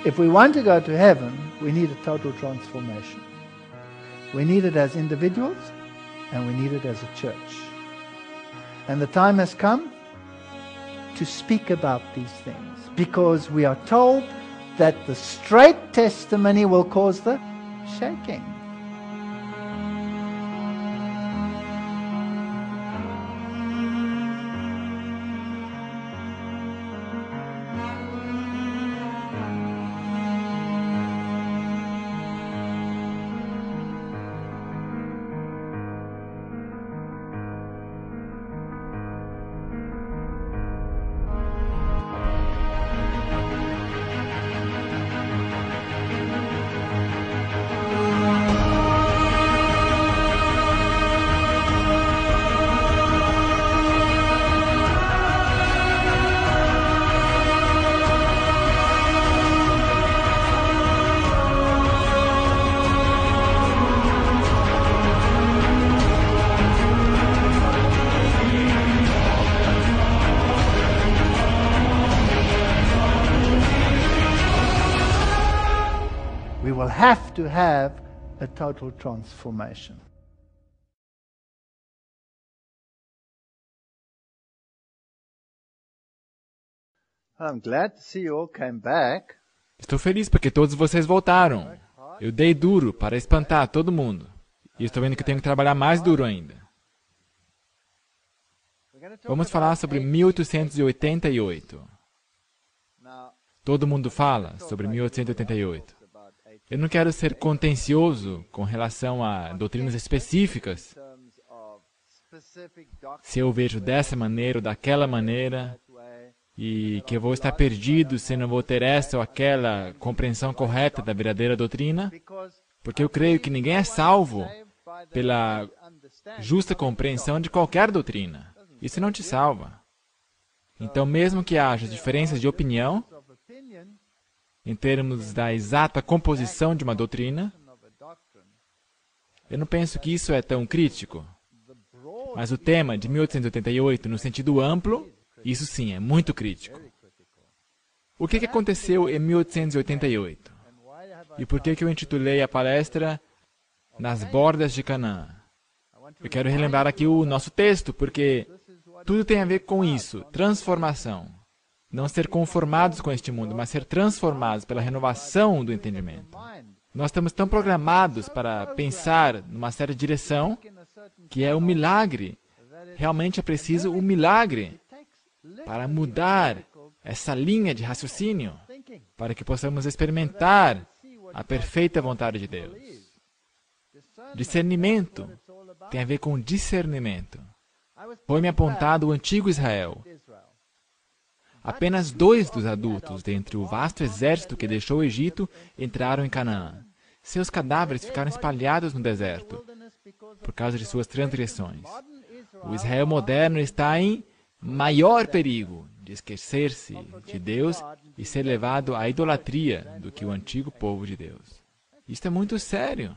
If we want to go to heaven, we need a total transformation. We need it as individuals and we need it as a church. And the time has come to speak about these things, because we are told that the straight testimony will cause the shaking. We will have to have a total transformation. I'm glad to see you all came back. Estou feliz porque todos vocês voltaram. Eu dei duro para espantar todo mundo. E estou vendo que tenho que trabalhar mais duro ainda. Vamos falar sobre 1888. Todo mundo fala sobre 1888. Eu não quero ser contencioso com relação a doutrinas específicas. Se eu vejo dessa maneira ou daquela maneira, e que eu vou estar perdido se não vou ter essa ou aquela compreensão correta da verdadeira doutrina, porque eu creio que ninguém é salvo pela justa compreensão de qualquer doutrina. Isso não te salva. Então, mesmo que haja diferenças de opinião, em termos da exata composição de uma doutrina, eu não penso que isso é tão crítico. Mas o tema de 1888, no sentido amplo, isso sim, é muito crítico. O que aconteceu em 1888? E por que eu intitulei a palestra Nas Bordas de Canaã? Eu quero relembrar aqui o nosso texto, porque tudo tem a ver com isso, transformação. Não ser conformados com este mundo, mas ser transformados pela renovação do entendimento. Nós estamos tão programados para pensar numa certa direção, que é um milagre. Realmente é preciso um milagre para mudar essa linha de raciocínio, para que possamos experimentar a perfeita vontade de Deus. Discernimento tem a ver com discernimento. Foi-me apontado o antigo Israel. Apenas 2 dos adultos, dentre o vasto exército que deixou o Egito, entraram em Canaã. Seus cadáveres ficaram espalhados no deserto, por causa de suas transgressões. O Israel moderno está em maior perigo de esquecer-se de Deus e ser levado à idolatria do que o antigo povo de Deus. Isto é muito sério.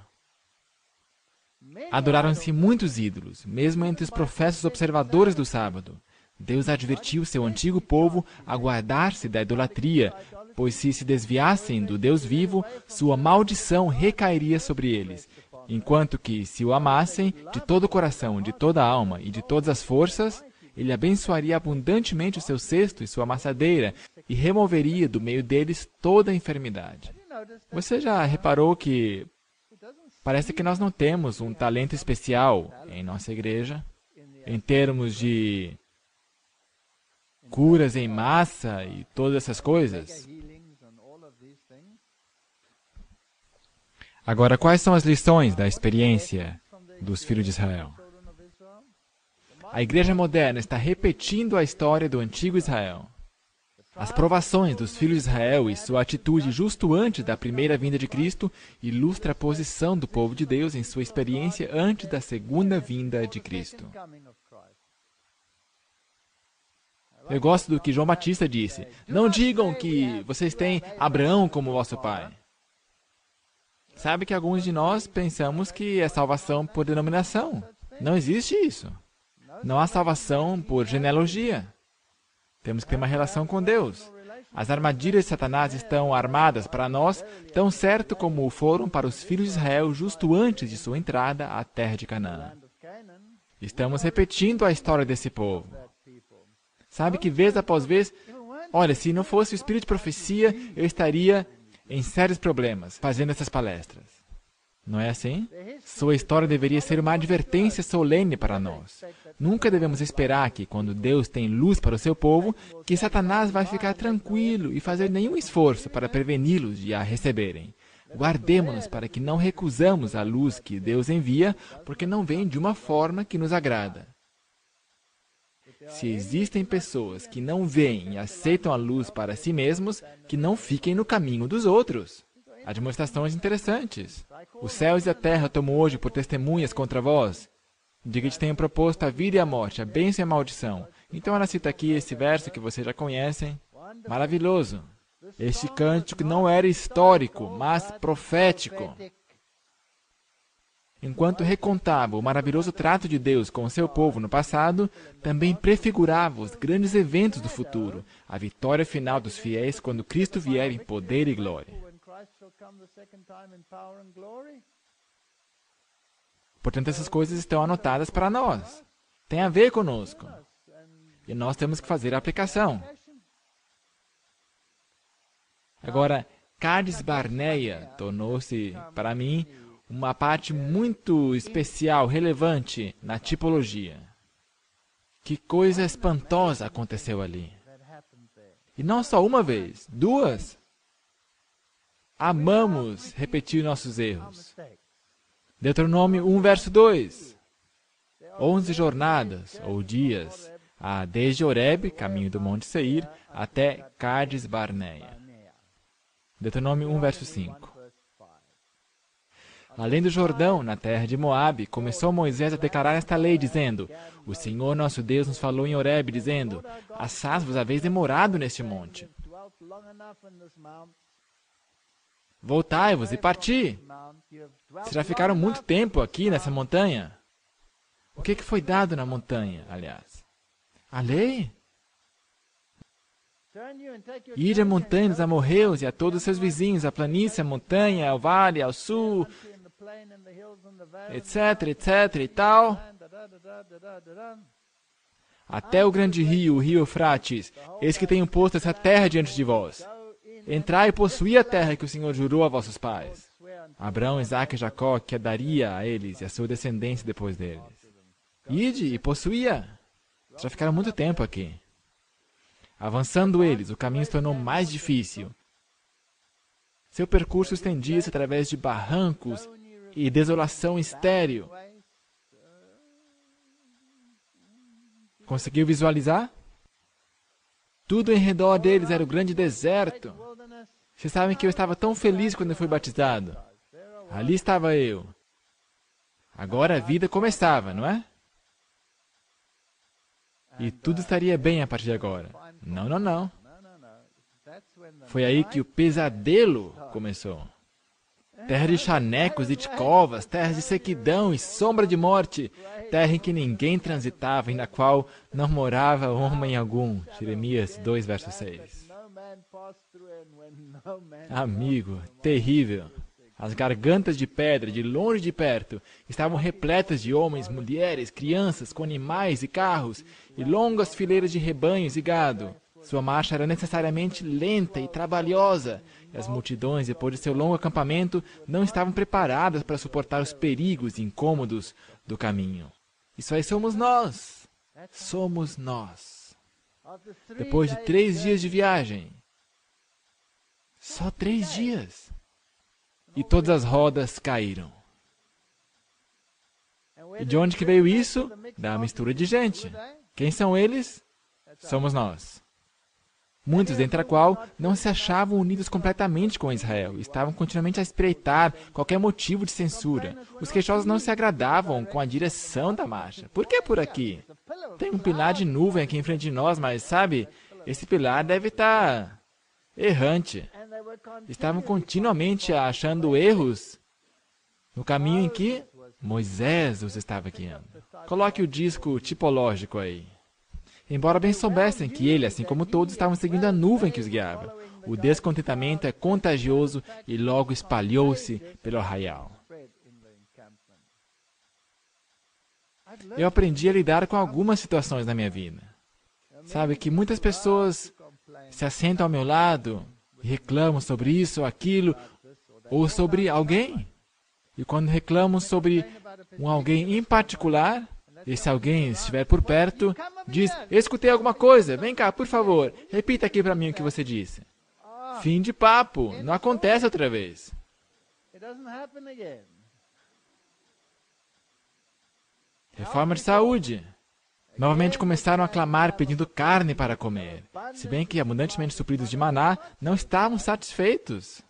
Adoraram-se muitos ídolos, mesmo entre os professos observadores do sábado. Deus advertiu seu antigo povo a guardar-se da idolatria, pois se desviassem do Deus vivo, sua maldição recairia sobre eles, enquanto que, se o amassem de todo o coração, de toda a alma e de todas as forças, Ele abençoaria abundantemente o seu cesto e sua amassadeira e removeria do meio deles toda a enfermidade. Você já reparou que parece que nós não temos um talento especial em nossa igreja, em termos de curas em massa e todas essas coisas? Agora, quais são as lições da experiência dos filhos de Israel? A igreja moderna está repetindo a história do antigo Israel. As provações dos filhos de Israel e sua atitude justo antes da primeira vinda de Cristo ilustra a posição do povo de Deus em sua experiência antes da segunda vinda de Cristo. Eu gosto do que João Batista disse. Não digam que vocês têm Abraão como vosso pai. Sabe que alguns de nós pensamos que é salvação por denominação. Não existe isso. Não há salvação por genealogia. Temos que ter uma relação com Deus. As armadilhas de Satanás estão armadas para nós, tão certo como o foram para os filhos de Israel justo antes de sua entrada à terra de Canaã. Estamos repetindo a história desse povo. Sabe que vez após vez, olha, se não fosse o espírito de profecia, eu estaria em sérios problemas fazendo essas palestras. Não é assim? Sua história deveria ser uma advertência solene para nós. Nunca devemos esperar que, quando Deus tem luz para o seu povo, que Satanás vai ficar tranquilo e fazer nenhum esforço para preveni-los de a receberem. Guardemo-nos para que não recusamos a luz que Deus envia, porque não vem de uma forma que nos agrada. Se existem pessoas que não veem e aceitam a luz para si mesmos, que não fiquem no caminho dos outros. Há demonstrações interessantes. Os céus e a terra tomam hoje por testemunhas contra vós, de que te tenho proposto a vida e a morte, a bênção e a maldição. Então ela cita aqui esse verso que vocês já conhecem. Maravilhoso. Este cântico não era histórico, mas profético. Enquanto recontava o maravilhoso trato de Deus com o seu povo no passado, também prefigurava os grandes eventos do futuro, a vitória final dos fiéis quando Cristo vier em poder e glória. Portanto, essas coisas estão anotadas para nós. Tem a ver conosco. E nós temos que fazer a aplicação. Agora, Cades Barneia tornou-se, para mim, uma parte muito especial, relevante na tipologia. Que coisa espantosa aconteceu ali. E não só uma vez, duas. Amamos repetir nossos erros. Deuteronômio 1, verso 2. 11 jornadas, ou dias, desde Horebe, caminho do Monte Seir, até Cades Barneia. Deuteronômio 1, verso 5. Além do Jordão, na terra de Moabe, começou Moisés a declarar esta lei, dizendo: O Senhor nosso Deus nos falou em Horebe, dizendo: Assaz vos haveis demorado neste monte. Voltai-vos e parti. Vocês já ficaram muito tempo aqui nessa montanha. O que foi dado na montanha, aliás? A lei? Ide à montanha dos amorreus e a todos os seus vizinhos, a planície, a montanha, ao vale, ao sul, etc, etc e tal, até o grande rio, o rio Eufrates. Eis que tenho posto essa terra diante de vós. Entrai e possuí a terra que o Senhor jurou a vossos pais, Abraão, Isaque e Jacó, que a daria a eles e a sua descendência depois deles. Ide e possuía. Já ficaram muito tempo aqui. Avançando eles, o caminho se tornou mais difícil. Seu percurso estendia-se através de barrancos e desolação estéril. Conseguiu visualizar? Tudo em redor deles era o grande deserto. Vocês sabem que eu estava tão feliz quando eu fui batizado. Ali estava eu. Agora a vida começava, não é? E tudo estaria bem a partir de agora. Não, não, não. Foi aí que o pesadelo começou. Terra de chanecos e de covas, terra de sequidão e sombra de morte, terra em que ninguém transitava e na qual não morava homem algum. Jeremias 2, verso 6. Amigo, terrível. As gargantas de pedra, de longe e de perto, estavam repletas de homens, mulheres, crianças, com animais e carros, e longas fileiras de rebanhos e gado. Sua marcha era necessariamente lenta e trabalhosa, e as multidões, depois de seu longo acampamento, não estavam preparadas para suportar os perigos e incômodos do caminho. Isso aí somos nós. Somos nós. Depois de 3 dias de viagem, só 3 dias, e todas as rodas caíram. E de onde que veio isso? Da mistura de gente. Quem são eles? Somos nós. Muitos, dentre a qual, não se achavam unidos completamente com Israel, estavam continuamente a espreitar qualquer motivo de censura. Os queixosos não se agradavam com a direção da marcha. Por que por aqui? Tem um pilar de nuvem aqui em frente de nós, mas, sabe, esse pilar deve estar errante. Estavam continuamente achando erros no caminho em que Moisés os estava guiando. Coloque o disco tipológico aí. embora bem soubessem que ele, assim como todos, estavam seguindo a nuvem que os guiava. O descontentamento é contagioso e logo espalhou-se pelo arraial. Eu aprendi a lidar com algumas situações na minha vida. Sabe que muitas pessoas se assentam ao meu lado e reclamam sobre isso ou aquilo, ou sobre alguém. E quando reclamam sobre alguém em particular, e se alguém estiver por perto, diz, eu escutei alguma coisa, vem cá, por favor, repita aqui para mim o que você disse. Fim de papo, não acontece outra vez. Reforma de saúde. Novamente começaram a clamar pedindo carne para comer, se bem que abundantemente supridos de maná, não estavam satisfeitos.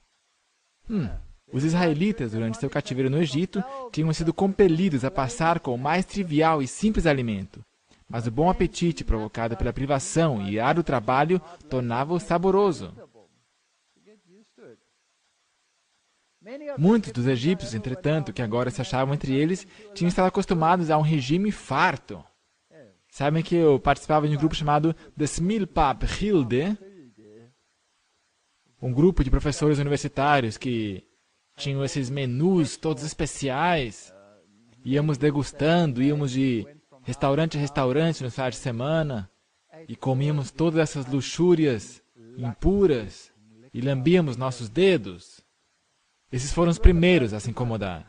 Os israelitas, durante seu cativeiro no Egito, tinham sido compelidos a passar com o mais trivial e simples alimento, mas o bom apetite provocado pela privação e árduo trabalho tornava-o saboroso. Muitos dos egípcios, entretanto, que agora se achavam entre eles, tinham estado acostumados a um regime farto. Sabem que eu participava de um grupo chamado The Smilpap Hilde, um grupo de professores universitários que tinham esses menus todos especiais. Íamos degustando, íamos de restaurante a restaurante no final de semana e comíamos todas essas luxúrias impuras e lambíamos nossos dedos. Esses foram os primeiros a se incomodar.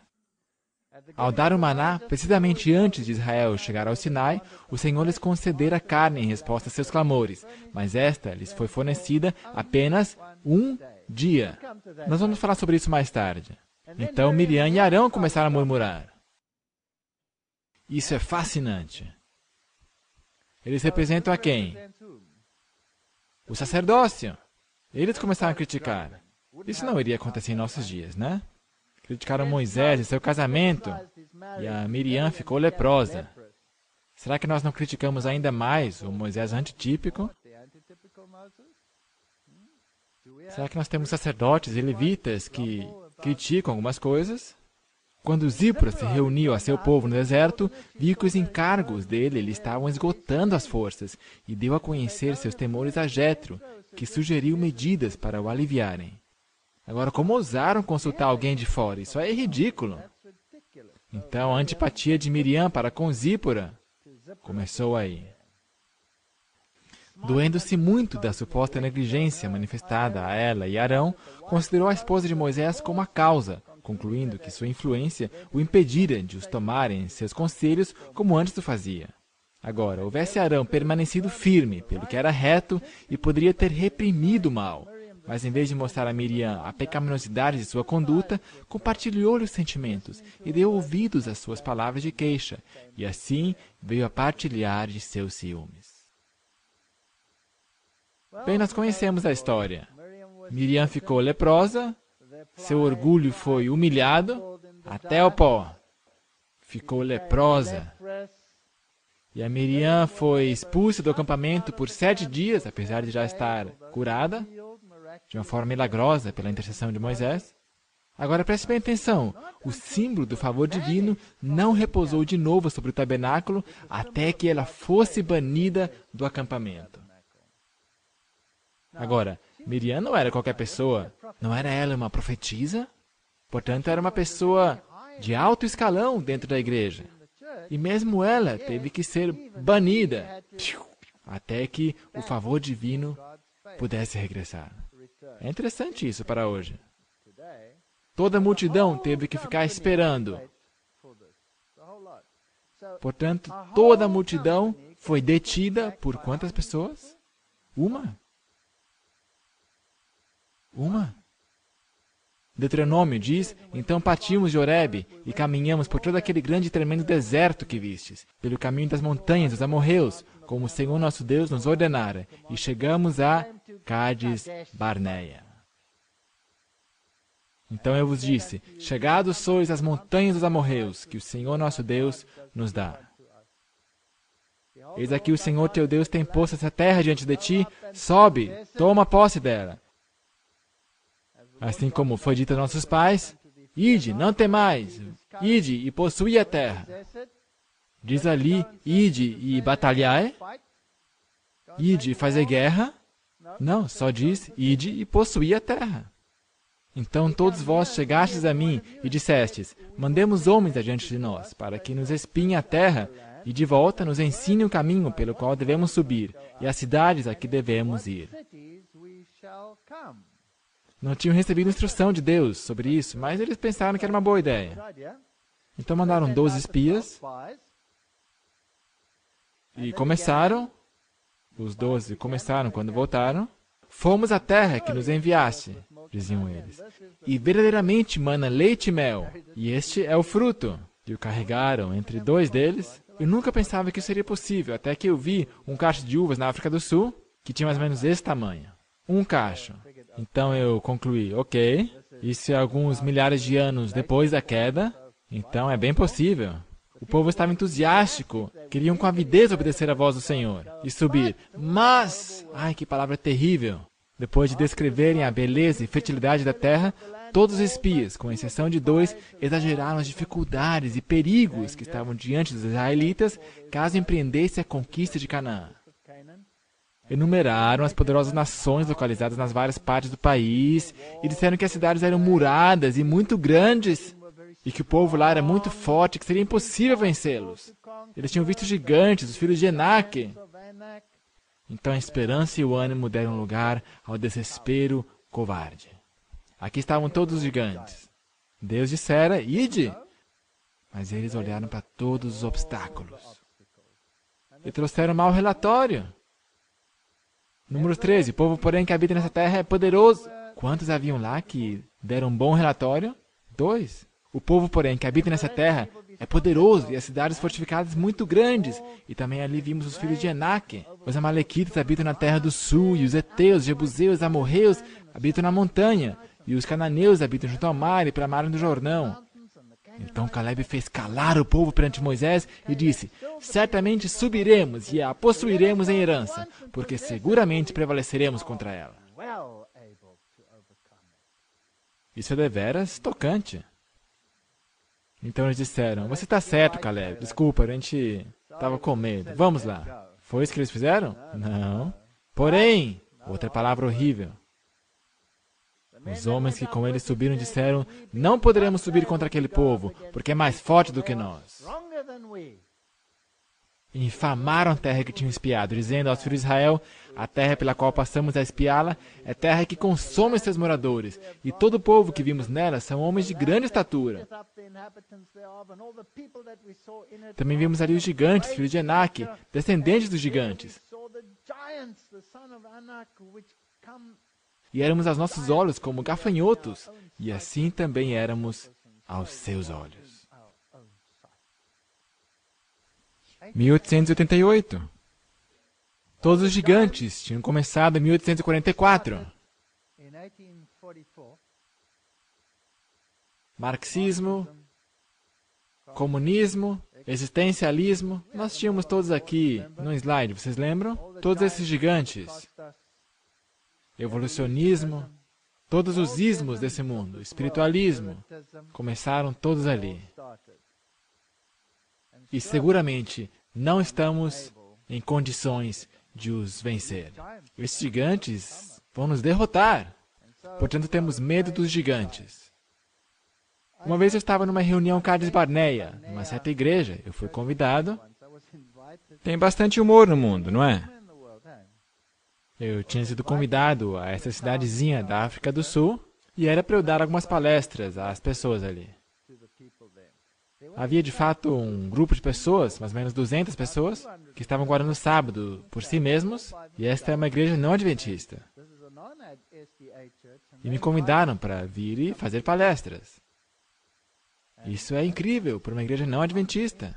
Ao dar o maná, precisamente antes de Israel chegar ao Sinai, o Senhor lhes concedera carne em resposta a seus clamores, mas esta lhes foi fornecida apenas um dia. Nós vamos falar sobre isso mais tarde. Então Miriam e Arão começaram a murmurar. Isso é fascinante. Eles representam a quem? O sacerdócio. Eles começaram a criticar. Isso não iria acontecer em nossos dias, né? Criticaram Moisés e seu casamento, e a Miriam ficou leprosa. Será que nós não criticamos ainda mais o Moisés antitípico? Será que nós temos sacerdotes e levitas que criticam algumas coisas? Quando Zípora se reuniu a seu povo no deserto, viu que os encargos dele lhe estavam esgotando as forças, e deu a conhecer seus temores a Jetro, que sugeriu medidas para o aliviarem. Agora, como ousaram consultar alguém de fora? Isso é ridículo. Então, a antipatia de Miriam para com Zípora começou aí. Doendo-se muito da suposta negligência manifestada a ela e Arão, considerou a esposa de Moisés como a causa, concluindo que sua influência o impedira de os tomarem seus conselhos como antes o fazia. Agora, houvesse Arão permanecido firme pelo que era reto e poderia ter reprimido o mal, mas em vez de mostrar a Miriam a pecaminosidade de sua conduta, compartilhou-lhe os sentimentos e deu ouvidos às suas palavras de queixa, e assim veio a partilhar de seus ciúmes. Bem, nós conhecemos a história. Miriam ficou leprosa, seu orgulho foi humilhado até o pó. Ficou leprosa. E a Miriam foi expulsa do acampamento por 7 dias, apesar de já estar curada, de uma forma milagrosa pela intercessão de Moisés. Agora preste bem atenção, o símbolo do favor divino não repousou de novo sobre o tabernáculo até que ela fosse banida do acampamento. Agora, Miriam não era qualquer pessoa, não era ela uma profetisa? Portanto, era uma pessoa de alto escalão dentro da igreja. E mesmo ela teve que ser banida até que o favor divino pudesse regressar. É interessante isso para hoje. Toda a multidão teve que ficar esperando. Portanto, toda a multidão foi detida por quantas pessoas? Uma. Deuteronômio diz, então partimos de Horebe e caminhamos por todo aquele grande e tremendo deserto que vistes, pelo caminho das montanhas dos amorreus, como o Senhor nosso Deus nos ordenara, e chegamos a Cádiz Barneia. Então eu vos disse, chegados sois às montanhas dos amorreus, que o Senhor nosso Deus nos dá. Eis aqui o Senhor teu Deus tem posto essa terra diante de ti, sobe, toma posse dela. Assim como foi dito a nossos pais, ide, não temais, ide e possui a terra. Diz ali, ide e batalhai. ide e fazer guerra. Não, só diz, ide e possuí a terra. Então todos vós chegastes a mim e dissestes, mandemos homens adiante de nós, para que nos espiem a terra, e de volta nos ensine o caminho pelo qual devemos subir, e as cidades a que devemos ir. Não tinham recebido instrução de Deus sobre isso, mas eles pensaram que era uma boa ideia. Então mandaram 12 espias, e começaram, os 12 começaram quando voltaram, fomos à terra que nos enviaste, diziam eles, e verdadeiramente mana leite e mel, e este é o fruto. E o carregaram entre 2 deles. Eu nunca pensava que isso seria possível, até que eu vi um cacho de uvas na África do Sul, que tinha mais ou menos esse tamanho. Um cacho. Então eu concluí, ok, isso é alguns milhares de anos depois da queda, então é bem possível. O povo estava entusiástico, queriam com avidez obedecer à voz do Senhor e subir. Mas, ai que palavra terrível, depois de descreverem a beleza e fertilidade da terra, todos os espias, com exceção de 2, exageraram as dificuldades e perigos que estavam diante dos israelitas caso empreendessem a conquista de Canaã. Enumeraram as poderosas nações localizadas nas várias partes do país e disseram que as cidades eram muradas e muito grandes e que o povo lá era muito forte e que seria impossível vencê-los. Eles tinham visto gigantes, os filhos de Enaque. Então a esperança e o ânimo deram lugar ao desespero covarde. Aqui estavam todos os gigantes. Deus dissera, ide! Mas eles olharam para todos os obstáculos e trouxeram mau relatório. Número 13. O povo, porém, que habita nessa terra é poderoso. Quantos haviam lá que deram um bom relatório? 2. O povo, porém, que habita nessa terra é poderoso, e as cidades fortificadas muito grandes. E também ali vimos os filhos de Enaque. Os amalequitas habitam na terra do sul, e os heteus, jebuseus, amorreus habitam na montanha, e os cananeus habitam junto ao mar e pela margem do Jordão. Então Caleb fez calar o povo perante Moisés e disse, certamente subiremos e a possuiremos em herança, porque seguramente prevaleceremos contra ela. Isso é deveras tocante. Então eles disseram, você está certo, Caleb, desculpa, a gente estava com medo, vamos lá. Foi isso que eles fizeram? Não. Porém, outra palavra horrível. Os homens que com eles subiram disseram, não poderemos subir contra aquele povo, porque é mais forte do que nós. E infamaram a terra que tinham espiado, dizendo aos filhos de Israel, a terra pela qual passamos a espiá-la é terra que consome seus moradores, e todo o povo que vimos nela são homens de grande estatura. Também vimos ali os gigantes, filhos de Enaque, descendentes dos gigantes. E éramos aos nossos olhos como gafanhotos, e assim também éramos aos seus olhos. 1888. Todos os gigantes tinham começado em 1844. Marxismo, comunismo, existencialismo, nós tínhamos todos aqui no slide, vocês lembram? Todos esses gigantes. Evolucionismo, todos os ismos desse mundo, espiritualismo, começaram todos ali. E seguramente não estamos em condições de os vencer. Esses gigantes vão nos derrotar. Portanto, temos medo dos gigantes. Uma vez eu estava numa reunião Cades Barneia, numa certa igreja. Eu fui convidado. Tem bastante humor no mundo, não é? Eu tinha sido convidado a essa cidadezinha da África do Sul e era para eu dar algumas palestras às pessoas ali. Havia, de fato, um grupo de pessoas, mais ou menos 200 pessoas, que estavam guardando o sábado por si mesmos, e esta é uma igreja não adventista. E me convidaram para vir e fazer palestras. Isso é incrível para uma igreja não adventista.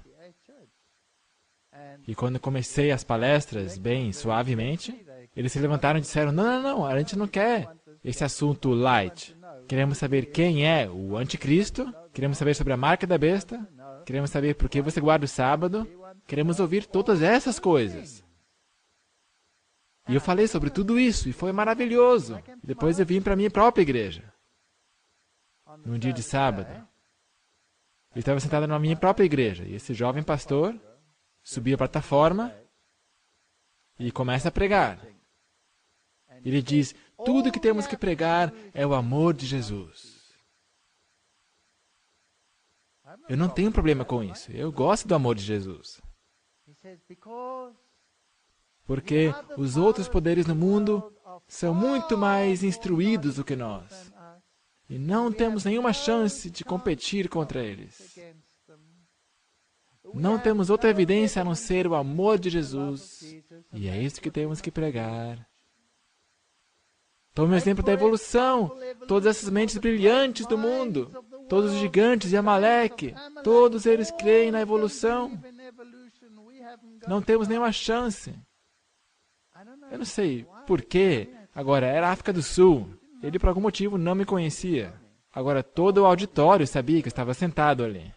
E quando comecei as palestras, bem suavemente, eles se levantaram e disseram, não, a gente não quer esse assunto light. Queremos saber quem é o anticristo, queremos saber sobre a marca da besta, queremos saber por que você guarda o sábado, queremos ouvir todas essas coisas. E eu falei sobre tudo isso, e foi maravilhoso. E depois eu vim para a minha própria igreja, num dia de sábado. Eu estava sentado na minha própria igreja, e esse jovem pastor subia a plataforma e começa a pregar. Ele diz, tudo que temos que pregar é o amor de Jesus. Eu não tenho problema com isso. Eu gosto do amor de Jesus. Porque os outros poderes no mundo são muito mais instruídos do que nós. E não temos nenhuma chance de competir contra eles. Não temos outra evidência a não ser o amor de Jesus. E é isso que temos que pregar. Tome o exemplo da evolução. Todas essas mentes brilhantes do mundo, todos os gigantes de Amaleque, todos eles creem na evolução. Não temos nenhuma chance. Eu não sei por quê. Agora, era a África do Sul. Ele, por algum motivo, não me conhecia. Agora, todo o auditório sabia que eu estava sentado ali.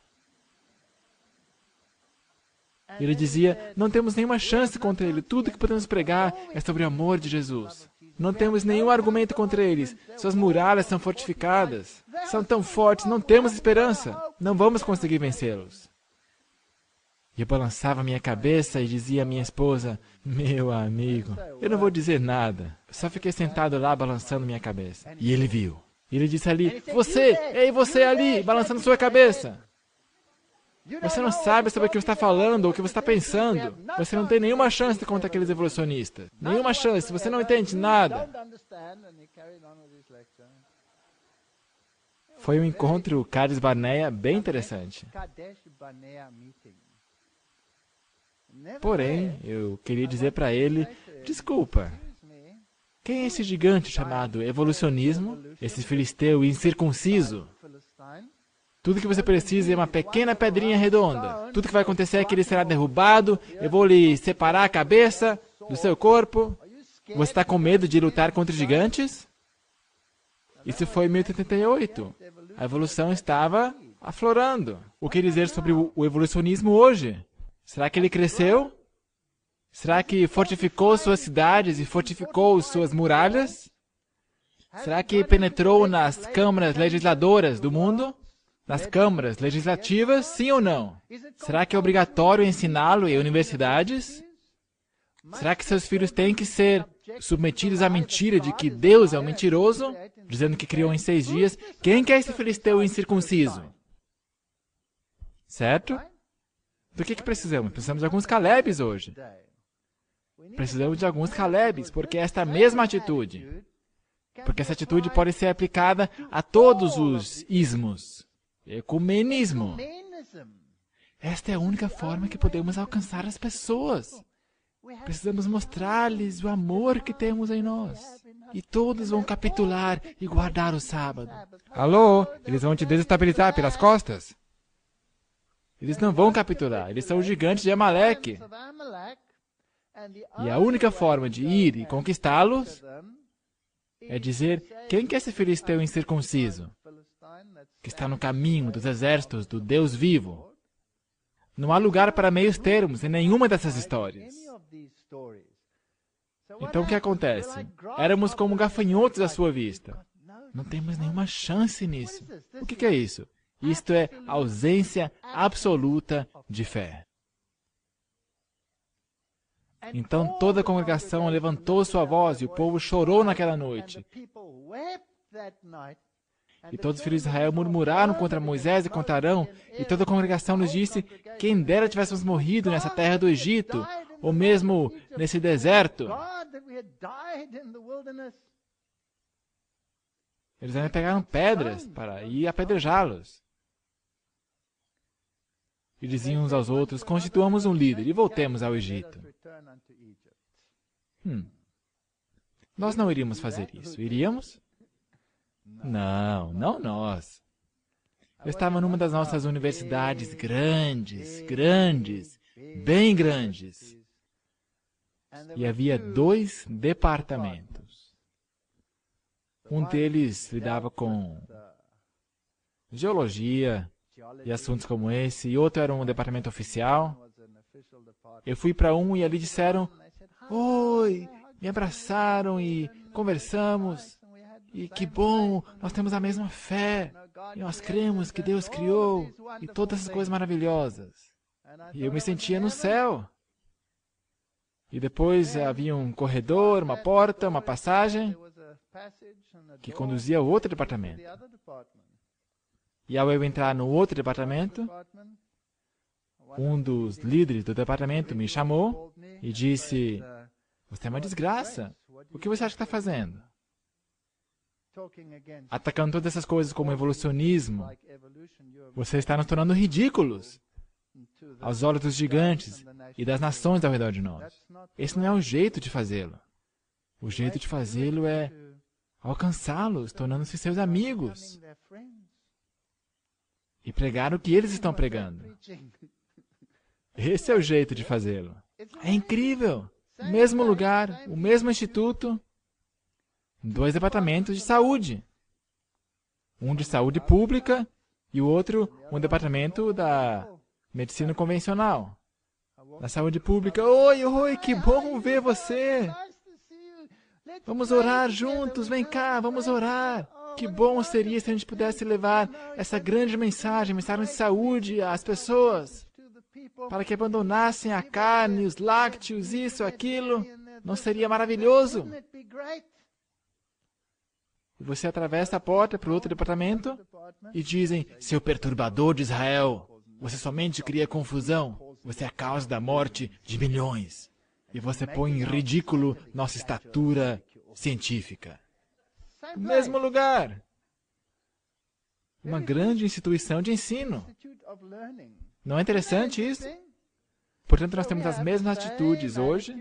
Ele dizia, não temos nenhuma chance contra ele. Tudo que podemos pregar é sobre o amor de Jesus. Não temos nenhum argumento contra eles. Suas muralhas são fortificadas. São tão fortes, não temos esperança. Não vamos conseguir vencê-los. E eu balançava minha cabeça e dizia à minha esposa, meu amigo, eu não vou dizer nada. Eu só fiquei sentado lá balançando minha cabeça. E ele viu. E ele disse ali, ei você ali, balançando sua cabeça. Você não sabe sobre o que você está falando ou o que você está pensando. Você não tem nenhuma chance contra aqueles evolucionistas. Nenhuma chance, você não entende nada. Foi um encontro Kadesh Barnea bem interessante. Porém, eu queria dizer para ele, desculpa, quem é esse gigante chamado evolucionismo, esse filisteu incircunciso? Tudo que você precisa é uma pequena pedrinha redonda. Tudo que vai acontecer é que ele será derrubado, eu vou lhe separar a cabeça do seu corpo. Você está com medo de lutar contra gigantes? Isso foi em 1088. A evolução estava aflorando. O que dizer sobre o evolucionismo hoje? Será que ele cresceu? Será que fortificou suas cidades e fortificou suas muralhas? Será que penetrou nas câmaras legisladoras do mundo? Nas câmaras legislativas, sim ou não? Será que é obrigatório ensiná-lo em universidades? Será que seus filhos têm que ser submetidos à mentira de que Deus é um mentiroso, dizendo que criou em 6 dias? Quem que é esse filisteu incircunciso? Certo? Do que precisamos? Precisamos de alguns Calebes hoje. Precisamos de alguns Calebes, porque esta mesma atitude, porque essa atitude pode ser aplicada a todos os ismos. Ecumenismo. Esta é a única forma que podemos alcançar as pessoas. Precisamos mostrar-lhes o amor que temos em nós. E todos vão capitular e guardar o sábado. Alô? Eles vão te desestabilizar pelas costas? Eles não vão capitular. Eles são os gigantes de Amaleque. E a única forma de ir e conquistá-los é dizer, quem que é esse filisteu incircunciso? Que está no caminho dos exércitos do Deus vivo. Não há lugar para meios termos em nenhuma dessas histórias. Então o que acontece? Éramos como gafanhotos à sua vista. Não temos nenhuma chance nisso. O que é isso? Isto é ausência absoluta de fé. Então toda a congregação levantou sua voz e o povo chorou naquela noite. E todos os filhos de Israel murmuraram contra Moisés e contra Arão, e toda a congregação nos disse, quem dera tivéssemos morrido nessa terra do Egito, ou mesmo nesse deserto. Eles ainda pegaram pedras para ir apedrejá-los. E diziam uns aos outros, constituamos um líder e voltemos ao Egito. Nós não iríamos fazer isso, iríamos? Não, não nós. Eu estava numa das nossas universidades grandes, bem grandes. E havia 2 departamentos. Um deles lidava com geologia e assuntos como esse, e outro era um departamento oficial. Eu fui para um e ali disseram, oi, me abraçaram e conversamos. E que bom, nós temos a mesma fé. E nós cremos que Deus criou e todas essas coisas maravilhosas. E eu me sentia no céu. E depois havia um corredor, uma porta, uma passagem que conduzia ao outro departamento. E ao eu entrar no outro departamento, um dos líderes do departamento me chamou e disse: "Você é uma desgraça. O que você acha que está fazendo? Atacando todas essas coisas como evolucionismo. Você está nos tornando ridículos aos olhos dos gigantes e das nações ao redor de nós. Esse não é o jeito de fazê-lo. O jeito de fazê-lo é alcançá-los, tornando-se seus amigos e pregar o que eles estão pregando. Esse é o jeito de fazê-lo. É incrível! Mesmo lugar, o mesmo instituto, 2 departamentos de saúde. Um de saúde pública e o outro um departamento da medicina convencional. Na saúde pública, oi, que bom ver você! Vamos orar juntos, vem cá, vamos orar! Que bom seria se a gente pudesse levar essa grande mensagem de saúde às pessoas, para que abandonassem a carne, os lácteos, isso, aquilo. Não seria maravilhoso? E você atravessa a porta para o outro departamento e dizem: seu perturbador de Israel, você somente cria confusão, você é a causa da morte de milhões. E você põe em ridículo nossa estatura científica. Mesmo lugar. Uma grande instituição de ensino. Não é interessante isso? Portanto, nós temos as mesmas atitudes hoje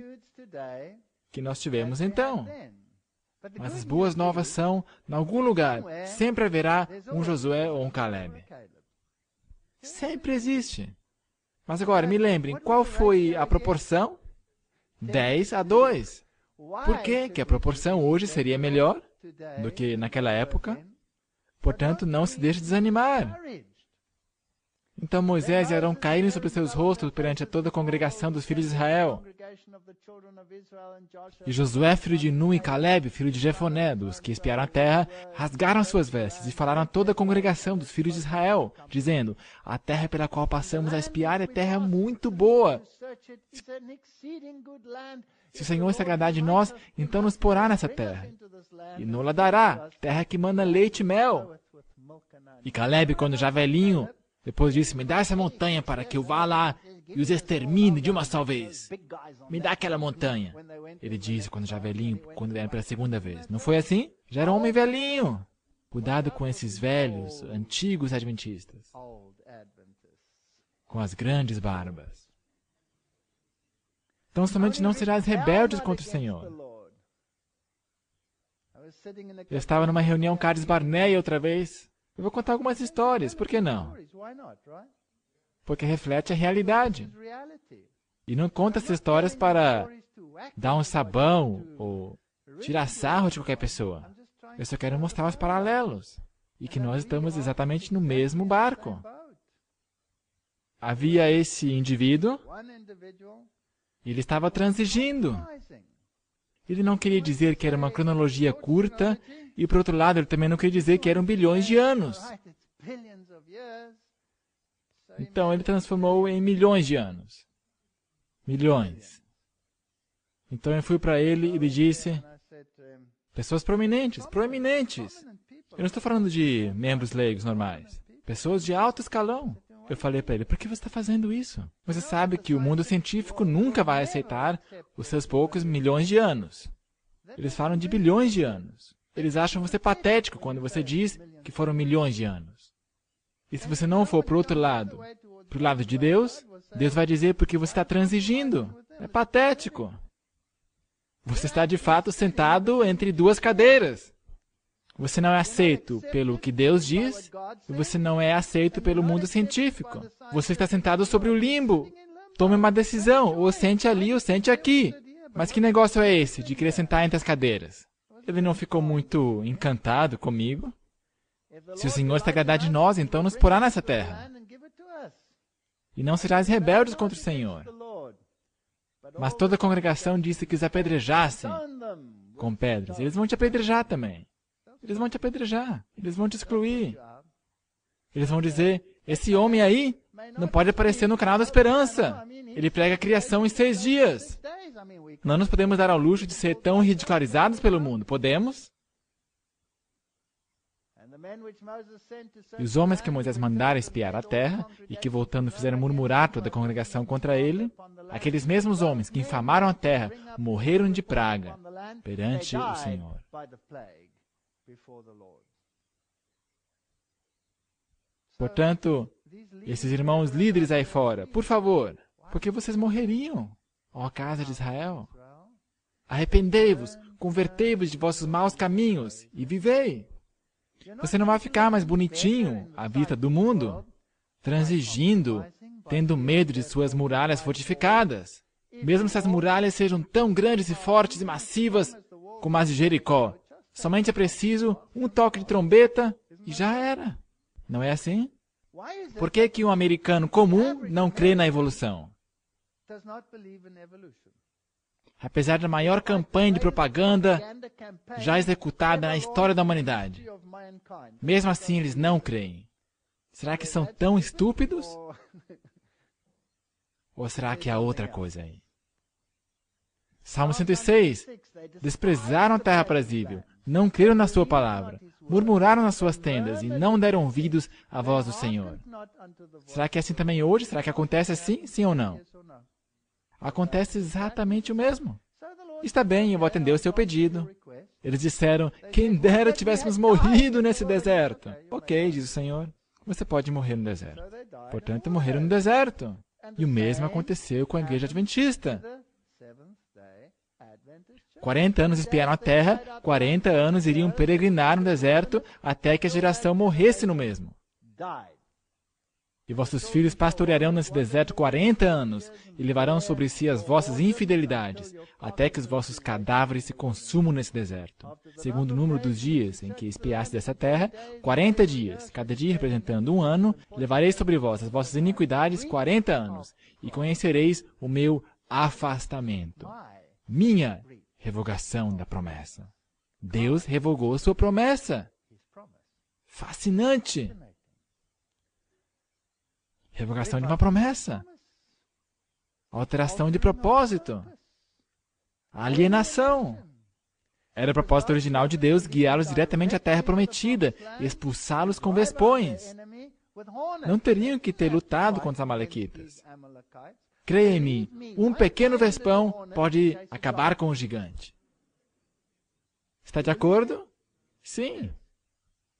que nós tivemos então. Mas as boas novas são, em algum lugar, sempre haverá um Josué ou um Caleb. Sempre existe. Mas agora, me lembrem, qual foi a proporção? 10-2. Por que a proporção hoje seria melhor do que naquela época? Portanto, não se deixe desanimar. Então Moisés e Arão caíram sobre seus rostos perante a toda a congregação dos filhos de Israel. E Josué, filho de Nun, e Caleb, filho de Jefoné, dos que espiaram a terra, rasgaram suas vestes e falaram a toda a congregação dos filhos de Israel, dizendo: a terra pela qual passamos a espiar é terra muito boa. Se o Senhor se agradar de nós, então nos porá nessa terra, e nos-la dará, terra que manda leite e mel. E Caleb, quando já velhinho, depois disse: me dá essa montanha para que eu vá lá e os extermine de uma só vez. Me dá aquela montanha. Ele disse quando já velhinho, quando era pela segunda vez. Não foi assim? Já era um homem velhinho. Cuidado com esses velhos, antigos adventistas, com as grandes barbas. Então somente não serás rebeldes contra o Senhor. Eu estava numa reunião Cades Barneia outra vez. Eu vou contar algumas histórias, por que não? Porque reflete a realidade. E não conta essas histórias para dar um sabão ou tirar sarro de qualquer pessoa. Eu só quero mostrar os paralelos. E que nós estamos exatamente no mesmo barco. Havia esse indivíduo, e ele estava transigindo. Ele não queria dizer que era uma cronologia curta, e por outro lado, ele também não queria dizer que eram bilhões de anos. Então, ele transformou em milhões de anos. Milhões. Então, eu fui para ele e lhe disse: pessoas proeminentes. Eu não estou falando de membros leigos normais. Pessoas de alto escalão. Eu falei para ele: por que você está fazendo isso? Você sabe que o mundo científico nunca vai aceitar os seus poucos milhões de anos. Eles falam de bilhões de anos. Eles acham você patético quando você diz que foram milhões de anos. E se você não for para o outro lado, para o lado de Deus, Deus vai dizer porque você está transigindo. É patético. Você está de fato sentado entre duas cadeiras. Você não é aceito pelo que Deus diz e você não é aceito pelo mundo científico. Você está sentado sobre o limbo. Tome uma decisão, ou sente ali ou sente aqui. Mas que negócio é esse de querer sentar entre as cadeiras? Ele não ficou muito encantado comigo. Se o Senhor se agradar de nós, então nos porá nessa terra. E não serás rebeldes contra o Senhor. Mas toda a congregação disse que os apedrejassem com pedras. Eles vão te apedrejar também. Eles vão te apedrejar. Eles vão te excluir. Eles vão dizer: esse homem aí não pode aparecer no canal da esperança. Ele prega a criação em 6 dias. Não nos podemos dar ao luxo de ser tão ridicularizados pelo mundo. Podemos? E os homens que Moisés mandara espiar a terra, e que voltando fizeram murmurar toda a congregação contra ele, aqueles mesmos homens que infamaram a terra, morreram de praga perante o Senhor. Portanto, esses irmãos líderes aí fora, por favor, porque vocês morreriam, ó casa de Israel. Arrependei-vos, convertei-vos de vossos maus caminhos e vivei. Você não vai ficar mais bonitinho à vista do mundo, transigindo, tendo medo de suas muralhas fortificadas. Mesmo se as muralhas sejam tão grandes e fortes e massivas como as de Jericó, somente é preciso um toque de trombeta e já era. Não é assim? Por que que um americano comum não crê na evolução? Apesar da maior campanha de propaganda já executada na história da humanidade, mesmo assim eles não creem. Será que são tão estúpidos? Ou será que há outra coisa aí? Salmo 106. Desprezaram a terra aprazível, não creram na sua palavra, murmuraram nas suas tendas e não deram ouvidos à voz do Senhor. Será que é assim também hoje? Será que acontece assim? Sim ou não? Acontece exatamente o mesmo. Está bem, eu vou atender o seu pedido. Eles disseram, quem dera tivéssemos morrido nesse deserto. Ok, diz o Senhor, você pode morrer no deserto. Portanto, morreram no deserto. E o mesmo aconteceu com a igreja adventista. 40 anos espiaram a terra, 40 anos iriam peregrinar no deserto até que a geração morresse no mesmo. E vossos filhos pastorearão nesse deserto 40 anos, e levarão sobre si as vossas infidelidades, até que os vossos cadáveres se consumam nesse deserto. Segundo o número dos dias em que espiaste dessa terra, 40 dias, cada dia representando um ano, levarei sobre vós as vossas iniquidades 40 anos, e conhecereis o meu afastamento. Minha revogação da promessa. Deus revogou sua promessa. Fascinante! Revogação de uma promessa. Alteração de propósito. Alienação. Era o propósito original de Deus guiá-los diretamente à terra prometida e expulsá-los com vespões. Não teriam que ter lutado contra os amalequitas. Creia-me, um pequeno vespão pode acabar com o gigante. Está de acordo? Sim.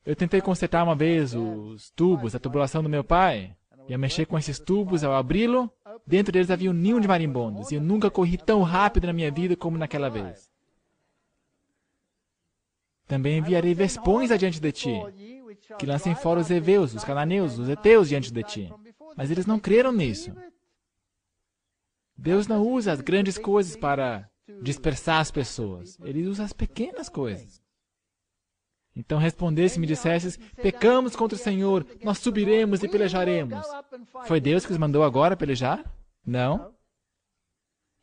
Eu tentei consertar uma vez os tubos da tubulação do meu pai. Ia mexer com esses tubos, ao abri-lo, dentro deles havia um ninho de marimbondos, e eu nunca corri tão rápido na minha vida como naquela vez. Também enviarei vespões adiante de ti, que lancem fora os heveus, os cananeus, os heteus diante de ti. Mas eles não creram nisso. Deus não usa as grandes coisas para dispersar as pessoas. Ele usa as pequenas coisas. Então respondesse e me dissesses, pecamos contra o Senhor, nós subiremos e pelejaremos. Foi Deus que os mandou agora pelejar? Não.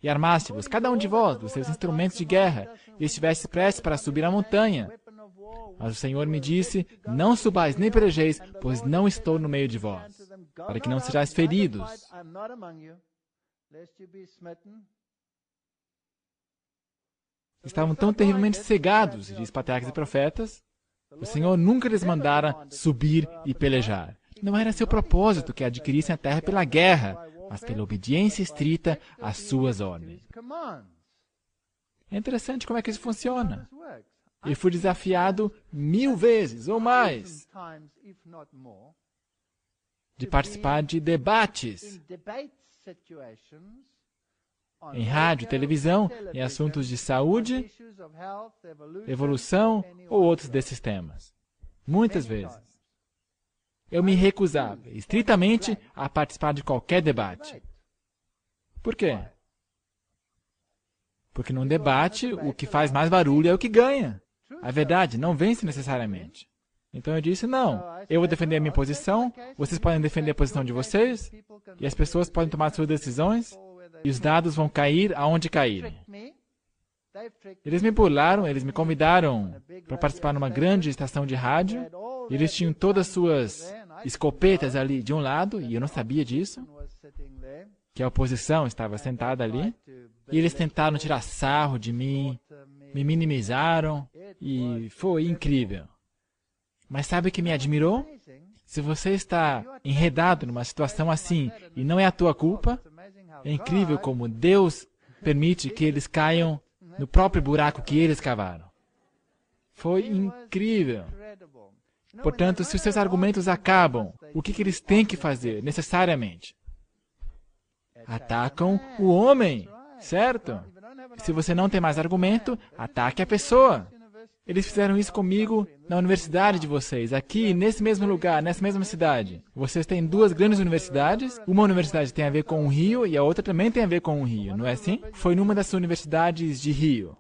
E armaste-vos, cada um de vós, dos seus instrumentos de guerra, e estivesse prestes para subir a montanha. Mas o Senhor me disse, não subais nem pelejeis, pois não estou no meio de vós, para que não sejais feridos. Estavam tão terrivelmente cegados, diz Patriarcas e Profetas. O Senhor nunca lhes mandara subir e pelejar. Não era seu propósito que adquirissem a terra pela guerra, mas pela obediência estrita às suas ordens. É interessante como é que isso funciona. Eu fui desafiado 1000 vezes ou mais de participar de debates em rádio, televisão, em assuntos de saúde, evolução ou outros desses temas. Muitas vezes. Eu me recusava estritamente a participar de qualquer debate. Por quê? Porque num debate, o que faz mais barulho é o que ganha. A verdade não vence necessariamente. Então eu disse, não, eu vou defender a minha posição, vocês podem defender a posição de vocês, e as pessoas podem tomar suas decisões, e os dados vão cair aonde caírem. Eles me burlaram, eles me convidaram para participar numa grande estação de rádio. Eles tinham todas as suas escopetas ali de um lado, e eu não sabia disso, que a oposição estava sentada ali. E eles tentaram tirar sarro de mim, me minimizaram, e foi incrível. Mas sabe o que me admirou? Se você está enredado numa situação assim e não é a tua culpa, é incrível como Deus permite que eles caiam no próprio buraco que eles cavaram. Foi incrível. Portanto, se os seus argumentos acabam, o que eles têm que fazer, necessariamente? Atacam o homem, certo? Se você não tem mais argumento, ataque a pessoa. Eles fizeram isso comigo na universidade de vocês, aqui, nesse mesmo lugar, nessa mesma cidade. Vocês têm duas grandes universidades. Uma universidade tem a ver com um rio e a outra também tem a ver com um rio, não é assim? Foi numa das universidades de Rio.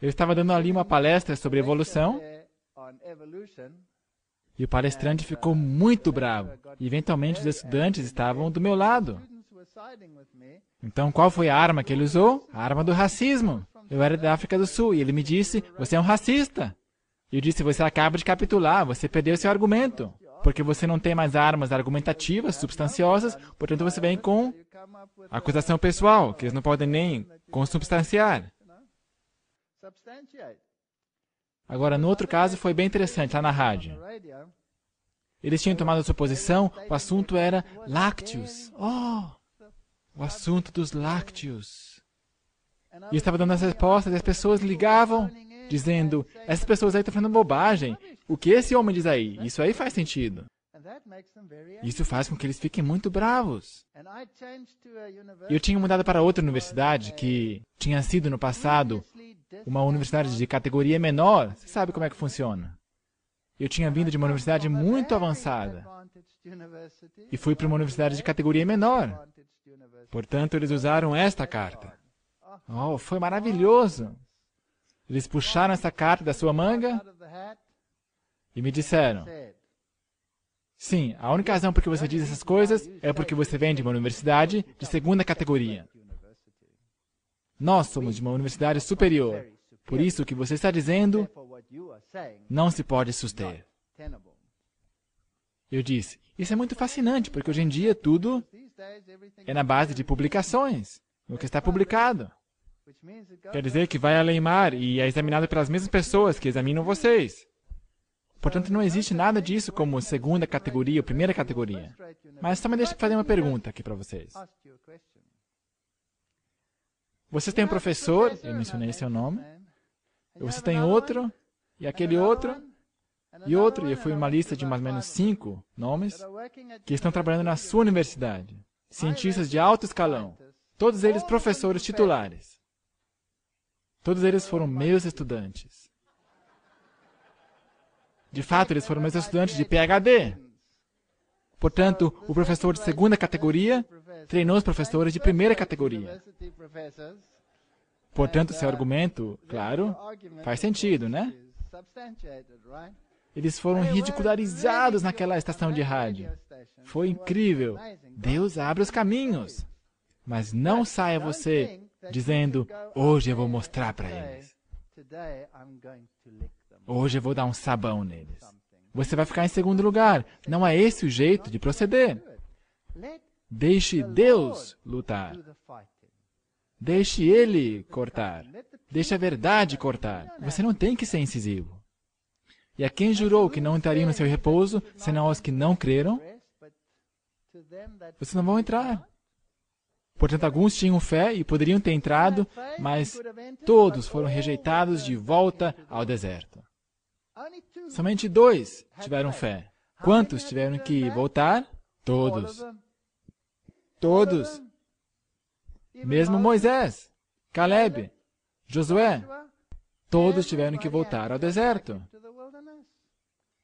Eu estava dando ali uma palestra sobre evolução e o palestrante ficou muito bravo. E, eventualmente, os estudantes estavam do meu lado. Então, qual foi a arma que ele usou? A arma do racismo. Eu era da África do Sul e ele me disse, você é um racista. E eu disse, você acaba de capitular, você perdeu seu argumento. Porque você não tem mais armas argumentativas, substanciosas, portanto você vem com acusação pessoal, que eles não podem nem consubstanciar. Agora, no outro caso, foi bem interessante, lá na rádio. Eles tinham tomado sua posição, o assunto era lácteos. O assunto dos lácteos. E eu estava dando as respostas e as pessoas ligavam, dizendo, essas pessoas aí estão falando bobagem. O que esse homem diz aí? Isso aí faz sentido. Isso faz com que eles fiquem muito bravos. E eu tinha mudado para outra universidade, que tinha sido no passado uma universidade de categoria menor. Você sabe como é que funciona. Eu tinha vindo de uma universidade muito avançada e fui para uma universidade de categoria menor. Portanto, eles usaram esta carta. Foi maravilhoso. Eles puxaram essa carta da sua manga e me disseram, sim, a única razão por que você diz essas coisas é porque você vem de uma universidade de segunda categoria. Nós somos de uma universidade superior. Por isso, o que você está dizendo não se pode suster. Eu disse, isso é muito fascinante, porque hoje em dia tudo é na base de publicações, no que está publicado. Quer dizer que vai além mar e é examinado pelas mesmas pessoas que examinam vocês. Portanto, não existe nada disso como segunda categoria ou primeira categoria. Mas só me deixa fazer uma pergunta aqui para vocês. Vocês têm um professor, eu mencionei seu nome, e você tem outro, e aquele outro, e outro, e eu fui uma lista de mais ou menos 5 nomes que estão trabalhando na sua universidade. Cientistas de alto escalão. Todos eles professores titulares. Todos eles foram meus estudantes. De fato, eles foram meus estudantes de PhD. Portanto, o professor de segunda categoria treinou os professores de primeira categoria. Portanto, seu argumento, claro, faz sentido, né? Eles foram ridicularizados naquela estação de rádio. Foi incrível. Deus abre os caminhos. Mas não saia você dizendo, hoje eu vou mostrar para eles. Hoje eu vou dar um sabão neles. Você vai ficar em segundo lugar. Não é esse o jeito de proceder. Deixe Deus lutar. Deixe Ele cortar. Deixe a verdade cortar. Você não tem que ser incisivo. E a quem jurou que não entrariam no seu repouso, senão aos que não creram, vocês não vão entrar. Portanto, alguns tinham fé e poderiam ter entrado, mas todos foram rejeitados de volta ao deserto. Somente 2 tiveram fé. Quantos tiveram que voltar? Todos. Todos. Mesmo Moisés, Caleb, Josué, todos tiveram que voltar ao deserto.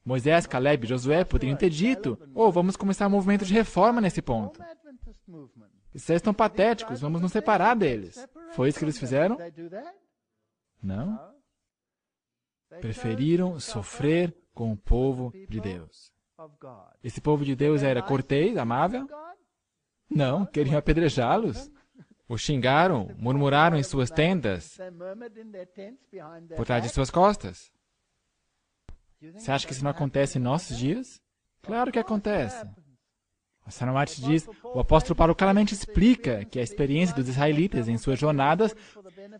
Moisés, Caleb e Josué poderiam ter dito, vamos começar um movimento de reforma nesse ponto. Vocês estão patéticos, vamos nos separar deles. Foi isso que eles fizeram? Não. Preferiram sofrer com o povo de Deus. Esse povo de Deus era cortês, amável? Não, queriam apedrejá-los. Os xingaram, murmuraram em suas tendas, por trás de suas costas. Você acha que isso não acontece em nossos dias? Claro que acontece. A Sra. White diz, o apóstolo Paulo claramente explica que a experiência dos israelitas em suas jornadas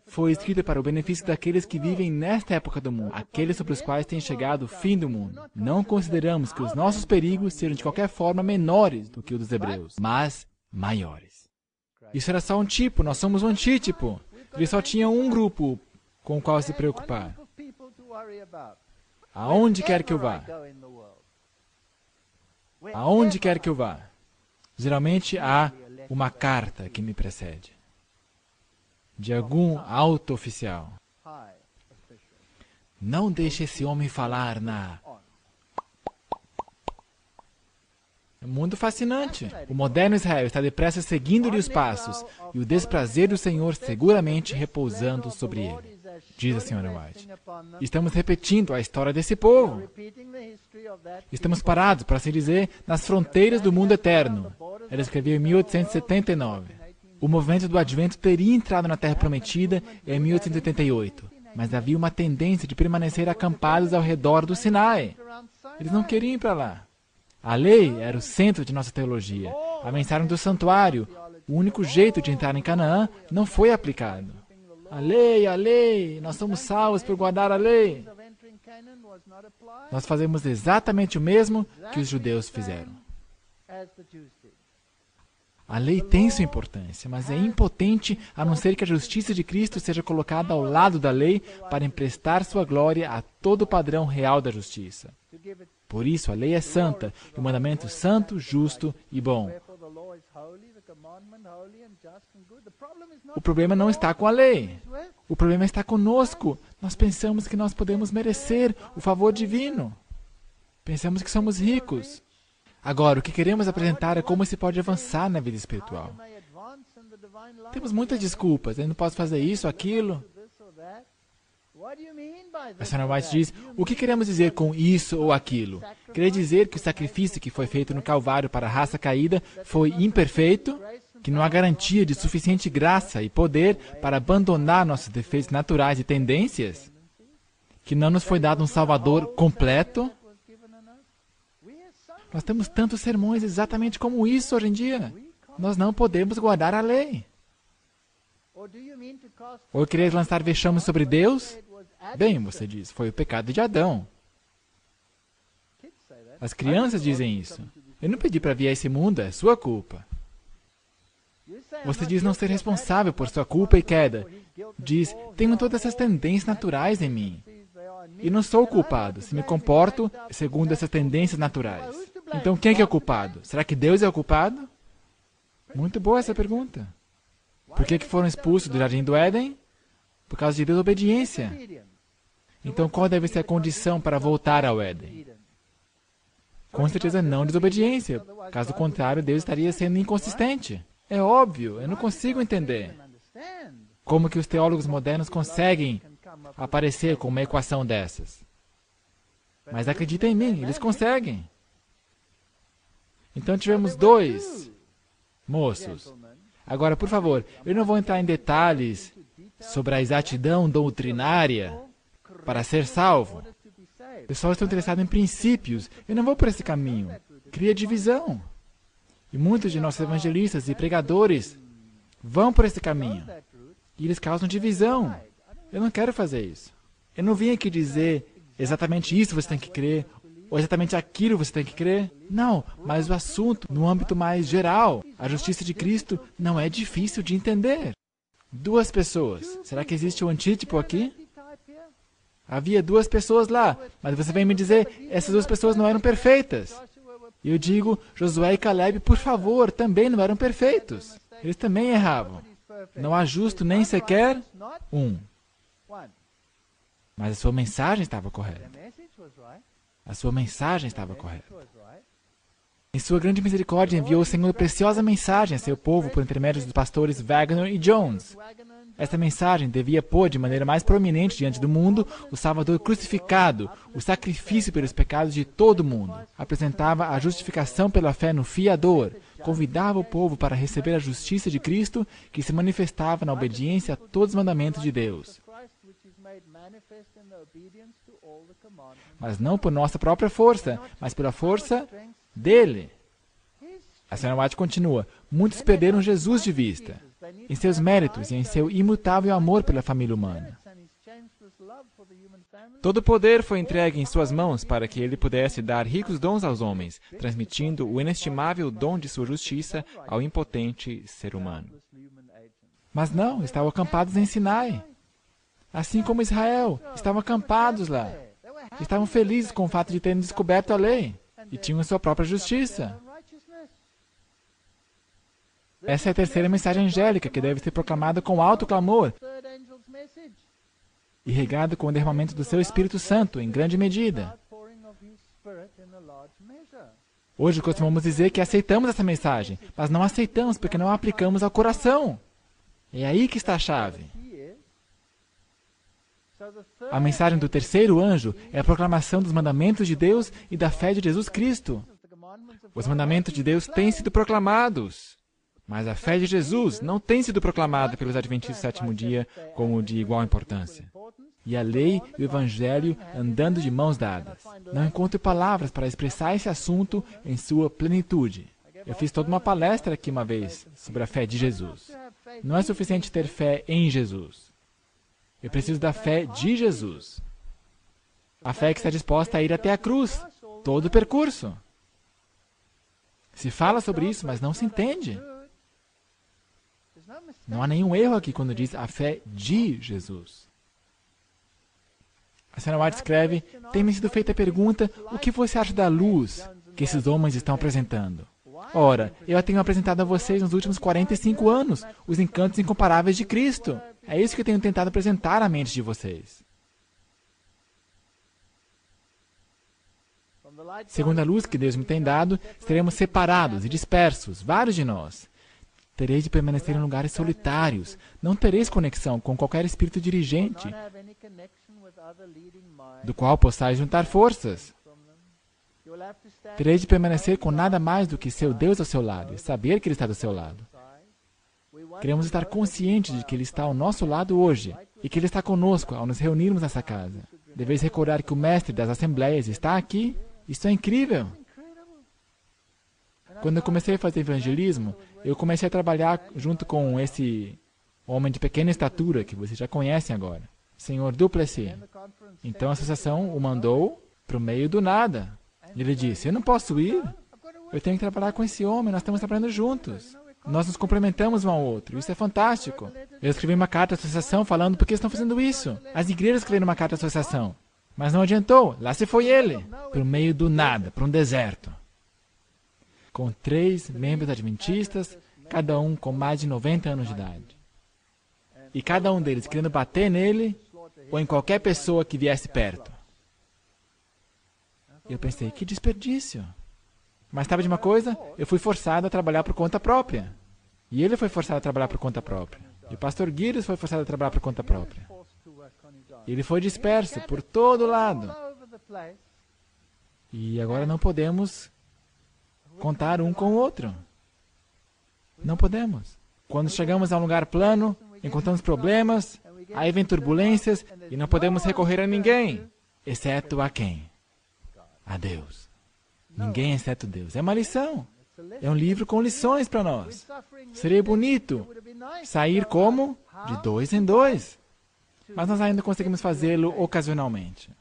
foi escrita para o benefício daqueles que vivem nesta época do mundo, aqueles sobre os quais tem chegado o fim do mundo. Não consideramos que os nossos perigos sejam de qualquer forma menores do que o dos hebreus, mas maiores. Isso era só um tipo, nós somos um antítipo. Ele só tinha um grupo com o qual se preocupar. Aonde quer que eu vá? Aonde quer que eu vá? Geralmente há uma carta que me precede, de algum alto oficial. Não deixe esse homem falar na... É um mundo fascinante. O moderno Israel está depressa seguindo-lhe os passos, e o desprazer do Senhor seguramente repousando sobre ele, diz a Sra. White. Estamos repetindo a história desse povo. Estamos parados, por assim dizer, nas fronteiras do mundo eterno. Ela escreveu em 1879. O movimento do Advento teria entrado na Terra Prometida em 1888, mas havia uma tendência de permanecer acampados ao redor do Sinai. Eles não queriam ir para lá. A lei era o centro de nossa teologia. A mensagem do santuário, o único jeito de entrar em Canaã, não foi aplicado. A lei, nós somos salvos por guardar a lei. Nós fazemos exatamente o mesmo que os judeus fizeram. A lei tem sua importância, mas é impotente a não ser que a justiça de Cristo seja colocada ao lado da lei para emprestar sua glória a todo o padrão real da justiça. Por isso, a lei é santa, e o mandamento santo, justo e bom. O problema não está com a lei. O problema está conosco. Nós pensamos que nós podemos merecer o favor divino. Pensamos que somos ricos. Agora, o que queremos apresentar é como se pode avançar na vida espiritual. Temos muitas desculpas. Eu não posso fazer isso, aquilo. A Sra. White diz, o que queremos dizer com isso ou aquilo? Quer dizer que o sacrifício que foi feito no Calvário para a raça caída foi imperfeito? Que não há garantia de suficiente graça e poder para abandonar nossos defeitos naturais e tendências? Que não nos foi dado um Salvador completo? Nós temos tantos sermões exatamente como isso hoje em dia. Nós não podemos guardar a lei. Ou querer lançar vexame sobre Deus? Bem, você diz, foi o pecado de Adão. As crianças dizem isso. Eu não pedi para vir a esse mundo, é sua culpa. Você diz não ser responsável por sua culpa e queda. Diz, tenho todas essas tendências naturais em mim. E não sou o culpado, se me comporto segundo essas tendências naturais. Então quem é que é o culpado? Será que Deus é o culpado? Muito boa essa pergunta. Por que foram expulsos do Jardim do Éden? Por causa de desobediência. Então qual deve ser a condição para voltar ao Éden? Com certeza não desobediência. Caso contrário, Deus estaria sendo inconsistente. É óbvio, eu não consigo entender. Como que os teólogos modernos conseguem aparecer com uma equação dessas? Mas acredita em mim, eles conseguem. Então tivemos dois moços. Agora, por favor, eu não vou entrar em detalhes sobre a exatidão doutrinária para ser salvo. Eu só estou interessado em princípios. Eu não vou por esse caminho. Cria divisão. E muitos de nossos evangelistas e pregadores vão por esse caminho. E eles causam divisão. Eu não quero fazer isso. Eu não vim aqui dizer exatamente isso você tem que crer, ou exatamente aquilo você tem que crer. Não, mas o assunto, no âmbito mais geral, a justiça de Cristo não é difícil de entender. Duas pessoas. Será que existe um antítipo aqui? Havia duas pessoas lá, mas você vem me dizer, essas duas pessoas não eram perfeitas. E eu digo, Josué e Caleb, por favor, também não eram perfeitos. Eles também erravam. Não há justo nem sequer um. Mas a sua mensagem estava correta. A sua mensagem estava correta. Em sua grande misericórdia, enviou o Senhor preciosa mensagem a seu povo por intermédio dos pastores Wagner e Jones. Esta mensagem devia pôr de maneira mais prominente diante do mundo o Salvador crucificado, o sacrifício pelos pecados de todo o mundo. Apresentava a justificação pela fé no fiador, convidava o povo para receber a justiça de Cristo, que se manifestava na obediência a todos os mandamentos de Deus. Mas não por nossa própria força, mas pela força dele. A senhora White continua: muitos perderam Jesus de vista, em seus méritos e em seu imutável amor pela família humana. Todo o poder foi entregue em suas mãos para que ele pudesse dar ricos dons aos homens, transmitindo o inestimável dom de sua justiça ao impotente ser humano. Mas não, estavam acampados em Sinai. Assim como Israel, estavam acampados lá. Estavam felizes com o fato de terem descoberto a lei e tinham sua própria justiça. Essa é a terceira mensagem angélica que deve ser proclamada com alto clamor e regada com o derramamento do seu Espírito Santo, em grande medida. Hoje costumamos dizer que aceitamos essa mensagem, mas não aceitamos porque não a aplicamos ao coração. É aí que está a chave. A mensagem do terceiro anjo é a proclamação dos mandamentos de Deus e da fé de Jesus Cristo. Os mandamentos de Deus têm sido proclamados, mas a fé de Jesus não tem sido proclamada pelos adventistas do sétimo dia como de igual importância. E a lei e o evangelho andando de mãos dadas. Não encontro palavras para expressar esse assunto em sua plenitude. Eu fiz toda uma palestra aqui uma vez sobre a fé de Jesus. Não é suficiente ter fé em Jesus. Eu preciso da fé de Jesus. A fé que está disposta a ir até a cruz, todo o percurso. Se fala sobre isso, mas não se entende. Não há nenhum erro aqui quando diz a fé de Jesus. A senhora White escreve: tem-me sido feita a pergunta, o que você acha da luz que esses homens estão apresentando? Ora, eu a tenho apresentado a vocês nos últimos 45 anos, os encantos incomparáveis de Cristo. É isso que eu tenho tentado apresentar à mente de vocês. Segundo a luz que Deus me tem dado, seremos separados e dispersos, vários de nós. Tereis de permanecer em lugares solitários. Não tereis conexão com qualquer espírito dirigente do qual possais juntar forças. Tereis de permanecer com nada mais do que seu Deus ao seu lado e saber que Ele está do seu lado. Queremos estar conscientes de que Ele está ao nosso lado hoje e que Ele está conosco ao nos reunirmos nessa casa. Deveis recordar que o mestre das assembleias está aqui. Isso é incrível. Quando eu comecei a fazer evangelismo, eu comecei a trabalhar junto com esse homem de pequena estatura que vocês já conhecem agora, Sr. Duplessis. Então a associação o mandou para o meio do nada. Ele disse: eu não posso ir, eu tenho que trabalhar com esse homem, nós estamos trabalhando juntos. Nós nos complementamos um ao outro, isso é fantástico. Eu escrevi uma carta à associação falando por que estão fazendo isso. As igrejas escreveram uma carta à associação, mas não adiantou, lá se foi ele, para o meio do nada, para um deserto. Com 3 membros adventistas, cada um com mais de 90 anos de idade. E cada um deles querendo bater nele ou em qualquer pessoa que viesse perto. Eu pensei, que desperdício. Mas sabe de uma coisa? Eu fui forçado a trabalhar por conta própria. E ele foi forçado a trabalhar por conta própria. E o pastor Guinness foi forçado a trabalhar por conta própria. Ele foi disperso por todo lado. E agora não podemos contar um com o outro. Não podemos. Quando chegamos a um lugar plano, encontramos problemas, aí vem turbulências e não podemos recorrer a ninguém, exceto a quem? A Deus. Ninguém exceto Deus. É uma lição. É um livro com lições para nós. Seria bonito sair como? De 2 em 2. Mas nós ainda conseguimos fazê-lo ocasionalmente.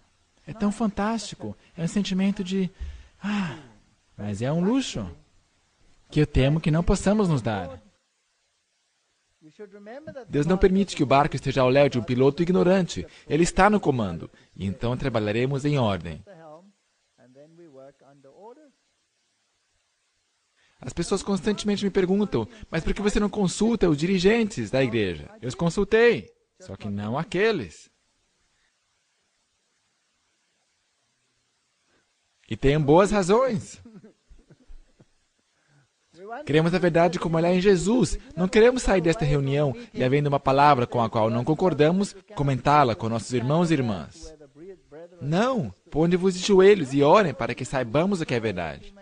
É tão fantástico. É um sentimento de... mas é um luxo que eu temo que não possamos nos dar. Deus não permite que o barco esteja ao léu de um piloto ignorante. Ele está no comando. E então trabalharemos em ordem. As pessoas constantemente me perguntam, mas por que você não consulta os dirigentes da igreja? Eu os consultei, só que não aqueles. E tenho boas razões. Queremos a verdade como ela é em Jesus. Não queremos sair desta reunião e, havendo uma palavra com a qual não concordamos, comentá-la com nossos irmãos e irmãs. Não, ponde-vos de joelhos e orem para que saibamos o que é verdade.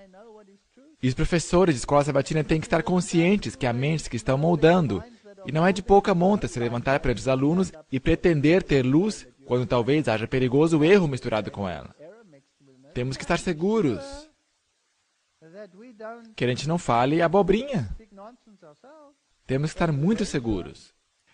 E os professores de escola sabatina têm que estar conscientes que há mentes que estão moldando. E não é de pouca monta se levantar perante os alunos e pretender ter luz quando talvez haja perigoso erro misturado com ela. Temos que estar seguros que a gente não fale abobrinha. Temos que estar muito seguros,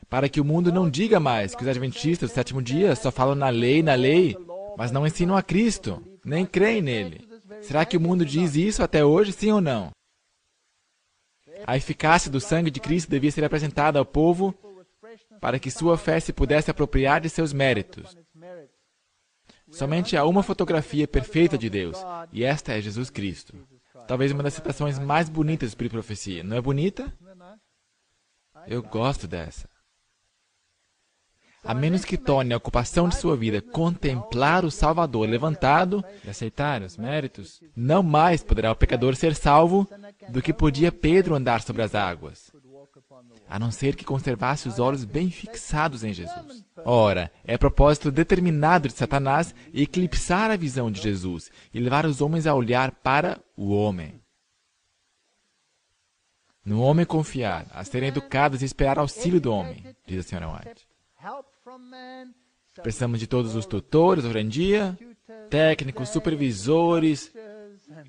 para que o mundo não diga mais que os adventistas do sétimo dia só falam na lei, mas não ensinam a Cristo, nem creem nele. Será que o mundo diz isso até hoje, sim ou não? A eficácia do sangue de Cristo devia ser apresentada ao povo para que sua fé se pudesse apropriar de seus méritos. Somente há uma fotografia perfeita de Deus, e esta é Jesus Cristo. Talvez uma das citações mais bonitas do Espírito de Profecia. Não é bonita? Eu gosto dessa. A menos que torne a ocupação de sua vida contemplar o Salvador levantado e aceitar os méritos, não mais poderá o pecador ser salvo do que podia Pedro andar sobre as águas, a não ser que conservasse os olhos bem fixados em Jesus. Ora, é propósito determinado de Satanás eclipsar a visão de Jesus e levar os homens a olhar para o homem. No homem confiar, a serem educados e esperar auxílio do homem, diz a senhora White. Precisamos de todos os tutores hoje em dia, técnicos, supervisores,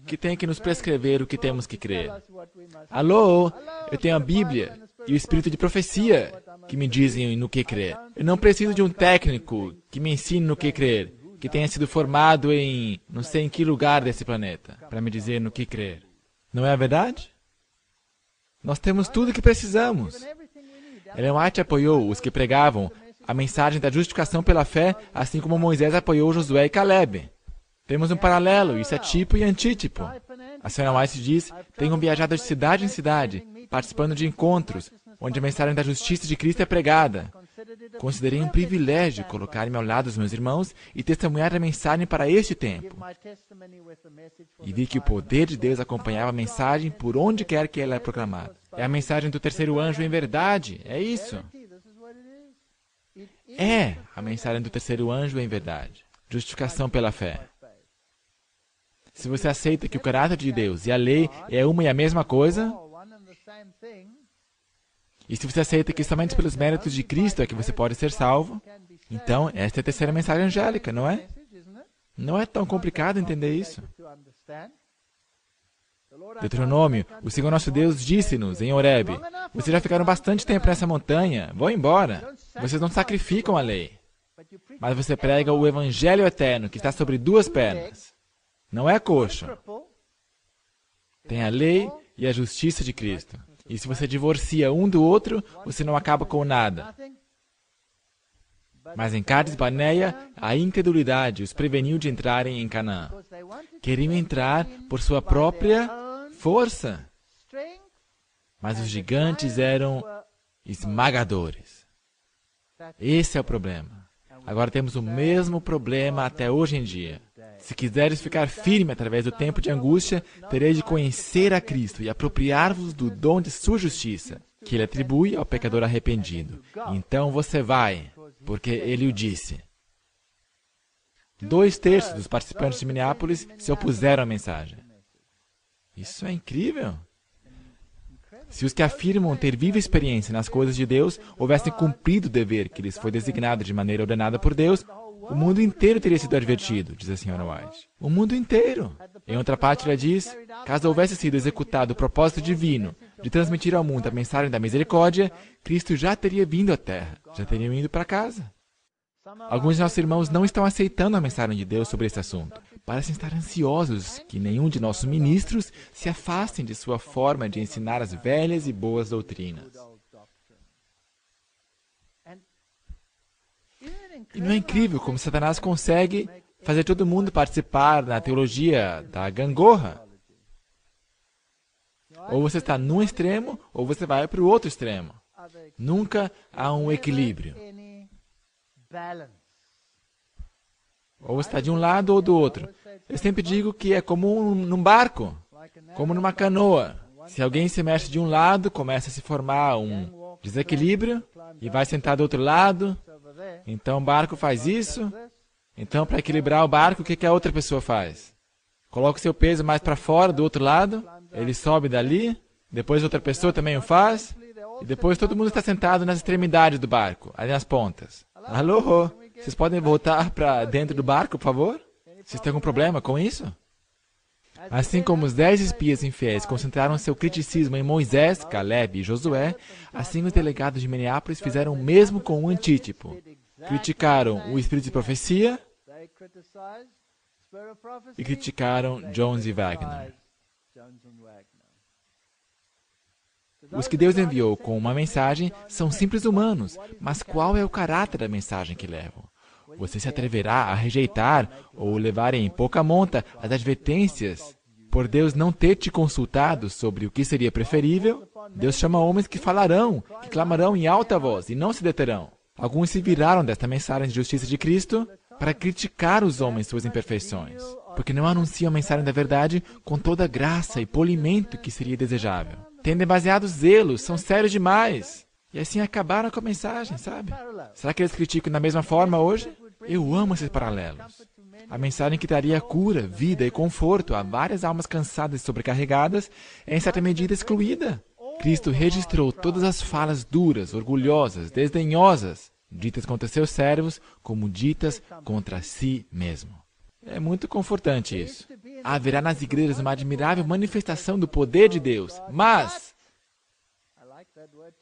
que têm que nos prescrever o que temos que crer. Alô, eu tenho a Bíblia e o Espírito de Profecia que me dizem no que crer. Eu não preciso de um técnico que me ensine no que crer, que tenha sido formado em não sei em que lugar desse planeta, para me dizer no que crer. Não é a verdade? Nós temos tudo o que precisamos. Ellen White apoiou os que pregavam a mensagem da justificação pela fé, assim como Moisés apoiou Josué e Caleb. Temos um paralelo, isso é tipo e antítipo. A senhora White diz, tenho viajado de cidade em cidade, participando de encontros, onde a mensagem da justiça de Cristo é pregada. Considerei um privilégio colocar-me ao lado dos meus irmãos e testemunhar a mensagem para este tempo. E vi que o poder de Deus acompanhava a mensagem por onde quer que ela é proclamada. É a mensagem do terceiro anjo em verdade, é isso. É a mensagem do terceiro anjo em verdade. Justificação pela fé. Se você aceita que o caráter de Deus e a lei é uma e a mesma coisa, e se você aceita que somente pelos méritos de Cristo é que você pode ser salvo, então esta é a terceira mensagem angélica, não é? Não é tão complicado entender isso. Deuteronômio, o Senhor nosso Deus disse-nos em Horebe, vocês já ficaram bastante tempo nessa montanha, vão embora. Vocês não sacrificam a lei, mas você prega o Evangelho eterno que está sobre duas pernas. Não é coxo. Tem a lei e a justiça de Cristo. E se você divorcia um do outro, você não acaba com nada. Mas em Cades Barneia, a incredulidade os preveniu de entrarem em Canaã. Queriam entrar por sua própria força. Mas os gigantes eram esmagadores. Esse é o problema. Agora temos o mesmo problema até hoje em dia. Se quiseres ficar firme através do tempo de angústia, tereis de conhecer a Cristo e apropriar-vos do dom de sua justiça, que Ele atribui ao pecador arrependido. Então você vai, porque Ele o disse. 2/3 dos participantes de Minneapolis se opuseram à mensagem. Isso é incrível. Se os que afirmam ter viva experiência nas coisas de Deus houvessem cumprido o dever que lhes foi designado de maneira ordenada por Deus, o mundo inteiro teria sido advertido, diz a senhora White. O mundo inteiro. Em outra parte, ela diz, caso houvesse sido executado o propósito divino de transmitir ao mundo a mensagem da misericórdia, Cristo já teria vindo à Terra, já teriam ido para casa. Alguns de nossos irmãos não estão aceitando a mensagem de Deus sobre esse assunto. Parecem estar ansiosos que nenhum de nossos ministros se afastem de sua forma de ensinar as velhas e boas doutrinas. E não é incrível como Satanás consegue fazer todo mundo participar da teologia da gangorra? Ou você está num extremo, ou você vai para o outro extremo. Nunca há um equilíbrio. Ou você está de um lado ou do outro. Eu sempre digo que é como num barco, como numa canoa. Se alguém se mexe de um lado, começa a se formar um desequilíbrio e vai sentar do outro lado. Então o barco faz isso. Então, para equilibrar o barco, o que a outra pessoa faz? Coloca o seu peso mais para fora, do outro lado. Ele sobe dali. Depois outra pessoa também o faz. E depois todo mundo está sentado nas extremidades do barco, ali nas pontas. Alô? Vocês podem voltar para dentro do barco, por favor? Vocês têm algum problema com isso? Assim como os 10 espias infiéis concentraram seu criticismo em Moisés, Caleb e Josué, assim os delegados de Minneapolis fizeram o mesmo com o Antítipo. Criticaram o espírito de profecia e criticaram Jones e Wagner. Os que Deus enviou com uma mensagem são simples humanos, mas qual é o caráter da mensagem que levam? Você se atreverá a rejeitar ou levar em pouca monta as advertências por Deus não ter te consultado sobre o que seria preferível? Deus chama homens que falarão, que clamarão em alta voz e não se deterão. Alguns se viraram desta mensagem de justiça de Cristo para criticar os homens suas imperfeições, porque não anunciam a mensagem da verdade com toda a graça e polimento que seria desejável. Têm demasiado zelo, são sérios demais. E assim acabaram com a mensagem, sabe? Será que eles criticam da mesma forma hoje? Eu amo esses paralelos. A mensagem que traria cura, vida e conforto a várias almas cansadas e sobrecarregadas é, em certa medida, excluída. Cristo registrou todas as falas duras, orgulhosas, desdenhosas, ditas contra seus servos, como ditas contra si mesmo. É muito confortante isso. Haverá nas igrejas uma admirável manifestação do poder de Deus, mas...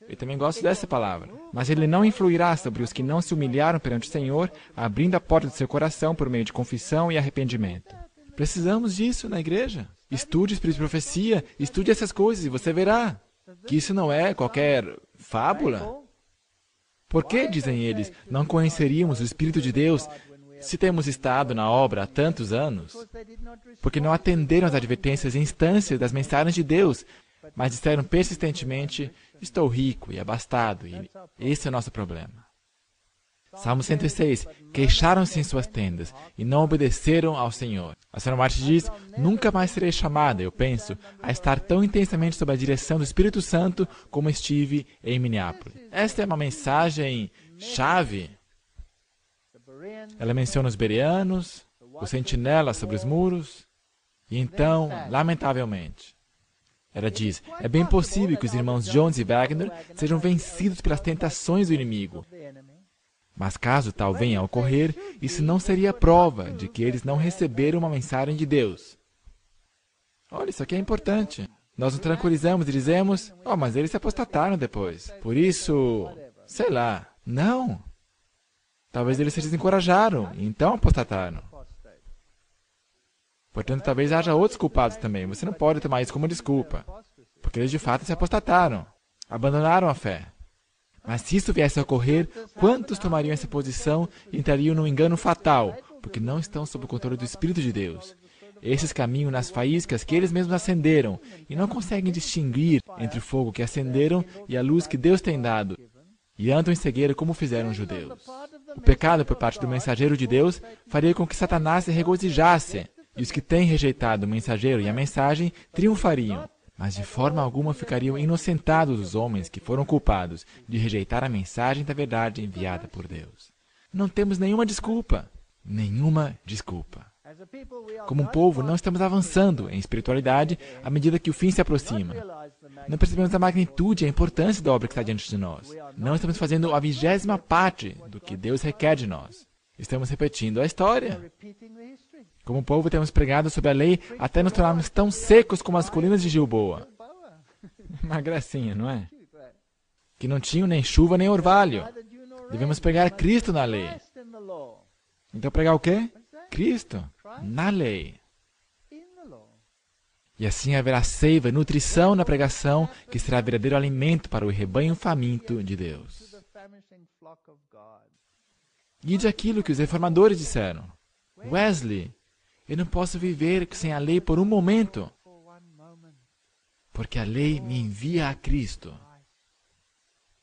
Eu também gosto dessa palavra. Mas ele não influirá sobre os que não se humilharam perante o Senhor, abrindo a porta do seu coração por meio de confissão e arrependimento. Precisamos disso na igreja. Estude espírito de profecia, estude essas coisas e você verá que isso não é qualquer fábula. Por que, dizem eles, não conheceríamos o Espírito de Deus se temos estado na obra há tantos anos? Porque não atenderam às advertências e instâncias das mensagens de Deus, mas disseram persistentemente, estou rico e abastado, e esse é o nosso problema. Salmo 106, queixaram-se em suas tendas e não obedeceram ao Senhor. A Sra. Martin diz, nunca mais serei chamada, eu penso, a estar tão intensamente sob a direção do Espírito Santo como estive em Minneapolis. Esta é uma mensagem chave. Ela menciona os bereanos, os sentinelas sobre os muros, e então, lamentavelmente, ela diz, é bem possível que os irmãos Jones e Wagner sejam vencidos pelas tentações do inimigo. Mas caso tal venha a ocorrer, isso não seria prova de que eles não receberam uma mensagem de Deus. Olha, isso aqui é importante. Nós nos tranquilizamos e dizemos, mas eles se apostataram depois. Por isso, sei lá, não. Talvez eles se desencorajaram e então apostataram. Portanto, talvez haja outros culpados também. Você não pode tomar isso como desculpa, porque eles de fato se apostataram, abandonaram a fé. Mas se isso viesse a ocorrer, quantos tomariam essa posição e entrariam num engano fatal, porque não estão sob o controle do Espírito de Deus? Esses caminham nas faíscas que eles mesmos acenderam e não conseguem distinguir entre o fogo que acenderam e a luz que Deus tem dado, e andam em cegueira como fizeram os judeus. O pecado por parte do mensageiro de Deus faria com que Satanás se regozijasse, e os que têm rejeitado o mensageiro e a mensagem triunfariam. Mas de forma alguma ficariam inocentados os homens que foram culpados de rejeitar a mensagem da verdade enviada por Deus. Não temos nenhuma desculpa. Nenhuma desculpa. Como um povo, não estamos avançando em espiritualidade à medida que o fim se aproxima. Não percebemos a magnitude e a importância da obra que está diante de nós. Não estamos fazendo a 20ª parte do que Deus requer de nós. Estamos repetindo a história. Como povo, temos pregado sobre a lei até nos tornarmos tão secos como as colinas de Gilboa. Uma gracinha, não é? Que não tinham nem chuva nem orvalho. Devemos pregar Cristo na lei. Então pregar o quê? Cristo na lei. E assim haverá seiva e nutrição na pregação, que será verdadeiro alimento para o rebanho faminto de Deus. E de aquilo que os reformadores disseram. Wesley, eu não posso viver sem a lei por um momento, porque a lei me envia a Cristo.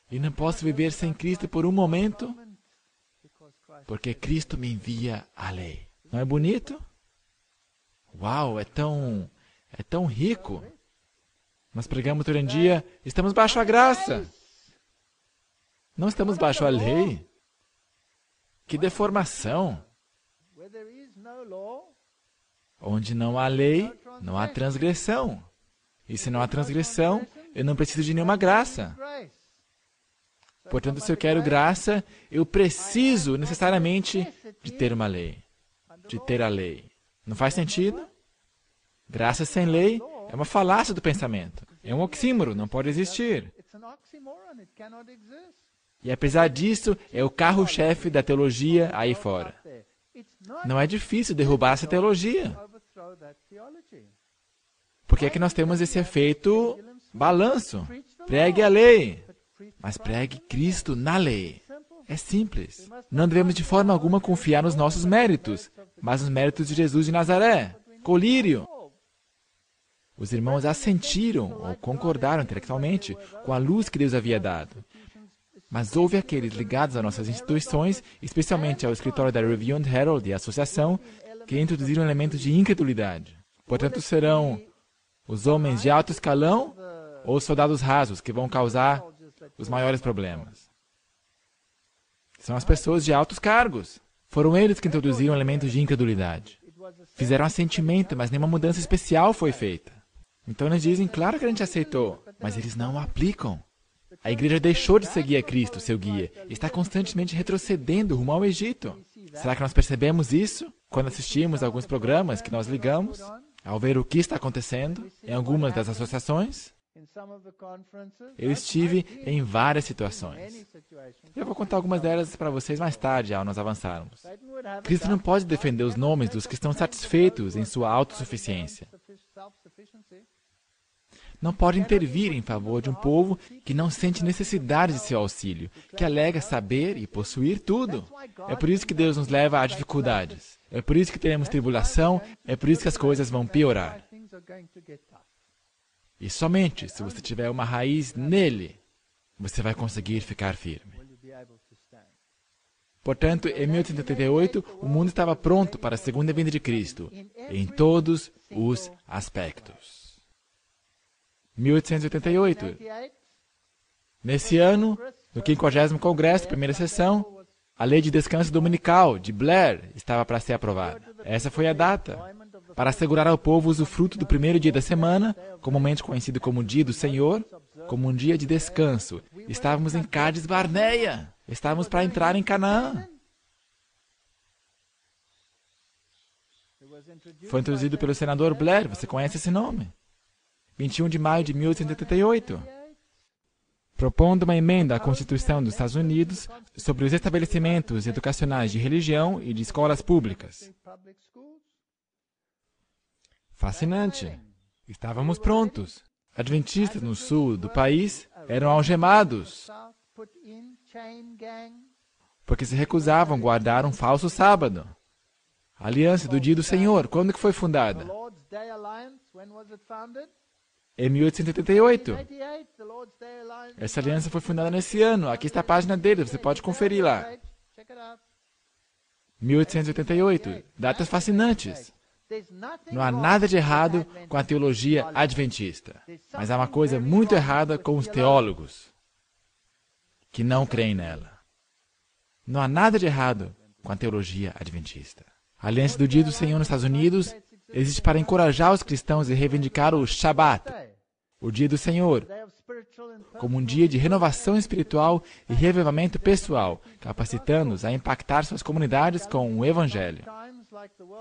E não posso viver sem Cristo por um momento, porque Cristo me envia a lei. Não é bonito? Uau, é tão rico. Nós pregamos todo dia, estamos baixo a graça. Não estamos baixo a lei. Que deformação. Onde não há lei, não há transgressão. E se não há transgressão, eu não preciso de nenhuma graça. Portanto, se eu quero graça, eu preciso necessariamente de ter uma lei. De ter a lei. Não faz sentido? Graça sem lei é uma falácia do pensamento. É um oxímoro, não pode existir. E apesar disso, é o carro-chefe da teologia aí fora. Não é difícil derrubar essa teologia. Porque é que nós temos esse efeito balanço. Pregue a lei, mas pregue Cristo na lei. É simples. Não devemos de forma alguma confiar nos nossos méritos, mas nos méritos de Jesus de Nazaré. Colírio. Os irmãos assentiram ou concordaram intelectualmente com a luz que Deus havia dado. Mas houve aqueles ligados a nossas instituições, especialmente ao escritório da Review and Herald e a associação, que introduziram elementos de incredulidade. Portanto, serão os homens de alto escalão ou os soldados rasos que vão causar os maiores problemas. São as pessoas de altos cargos. Foram eles que introduziram elementos de incredulidade. Fizeram assentimento, mas nenhuma mudança especial foi feita. Então eles dizem, claro que a gente aceitou, mas eles não o aplicam. A igreja deixou de seguir a Cristo, seu guia, e está constantemente retrocedendo rumo ao Egito. Será que nós percebemos isso quando assistimos a alguns programas que nós ligamos, ao ver o que está acontecendo em algumas das associações? Eu estive em várias situações. Eu vou contar algumas delas para vocês mais tarde, ao nós avançarmos. Cristo não pode defender os nomes dos que estão satisfeitos em sua autossuficiência. Não pode intervir em favor de um povo que não sente necessidade de seu auxílio, que alega saber e possuir tudo. É por isso que Deus nos leva a dificuldades. É por isso que teremos tribulação, é por isso que as coisas vão piorar. E somente se você tiver uma raiz nele, você vai conseguir ficar firme. Portanto, em 1888, o mundo estava pronto para a segunda vinda de Cristo, em todos os aspectos. 1888. Nesse ano, no 50º Congresso, primeira sessão, a Lei de Descanso Dominical, de Blair, estava para ser aprovada. Essa foi a data, para assegurar ao povo o usufruto do primeiro dia da semana, comumente conhecido como Dia do Senhor, como um dia de descanso. Estávamos em Cádiz Barneia. Estávamos para entrar em Canaã. Foi introduzido pelo senador Blair. Você conhece esse nome? 21 de maio de 1888. Propondo uma emenda à Constituição dos Estados Unidos sobre os estabelecimentos educacionais de religião e de escolas públicas. Fascinante. Estávamos prontos. Adventistas no sul do país eram algemados porque se recusavam a guardar um falso sábado. A Aliança do Dia do Senhor, quando que foi fundada? Em 1888. Essa aliança foi fundada nesse ano. Aqui está a página dele, você pode conferir lá. 1888. Datas fascinantes. Não há nada de errado com a teologia adventista, mas há uma coisa muito errada com os teólogos que não creem nela. Não há nada de errado com a teologia adventista. A Aliança do Dia do Senhor nos Estados Unidos existe para encorajar os cristãos a reivindicar o Shabat, o Dia do Senhor, como um dia de renovação espiritual e reavivamento pessoal, capacitando-os a impactar suas comunidades com o Evangelho.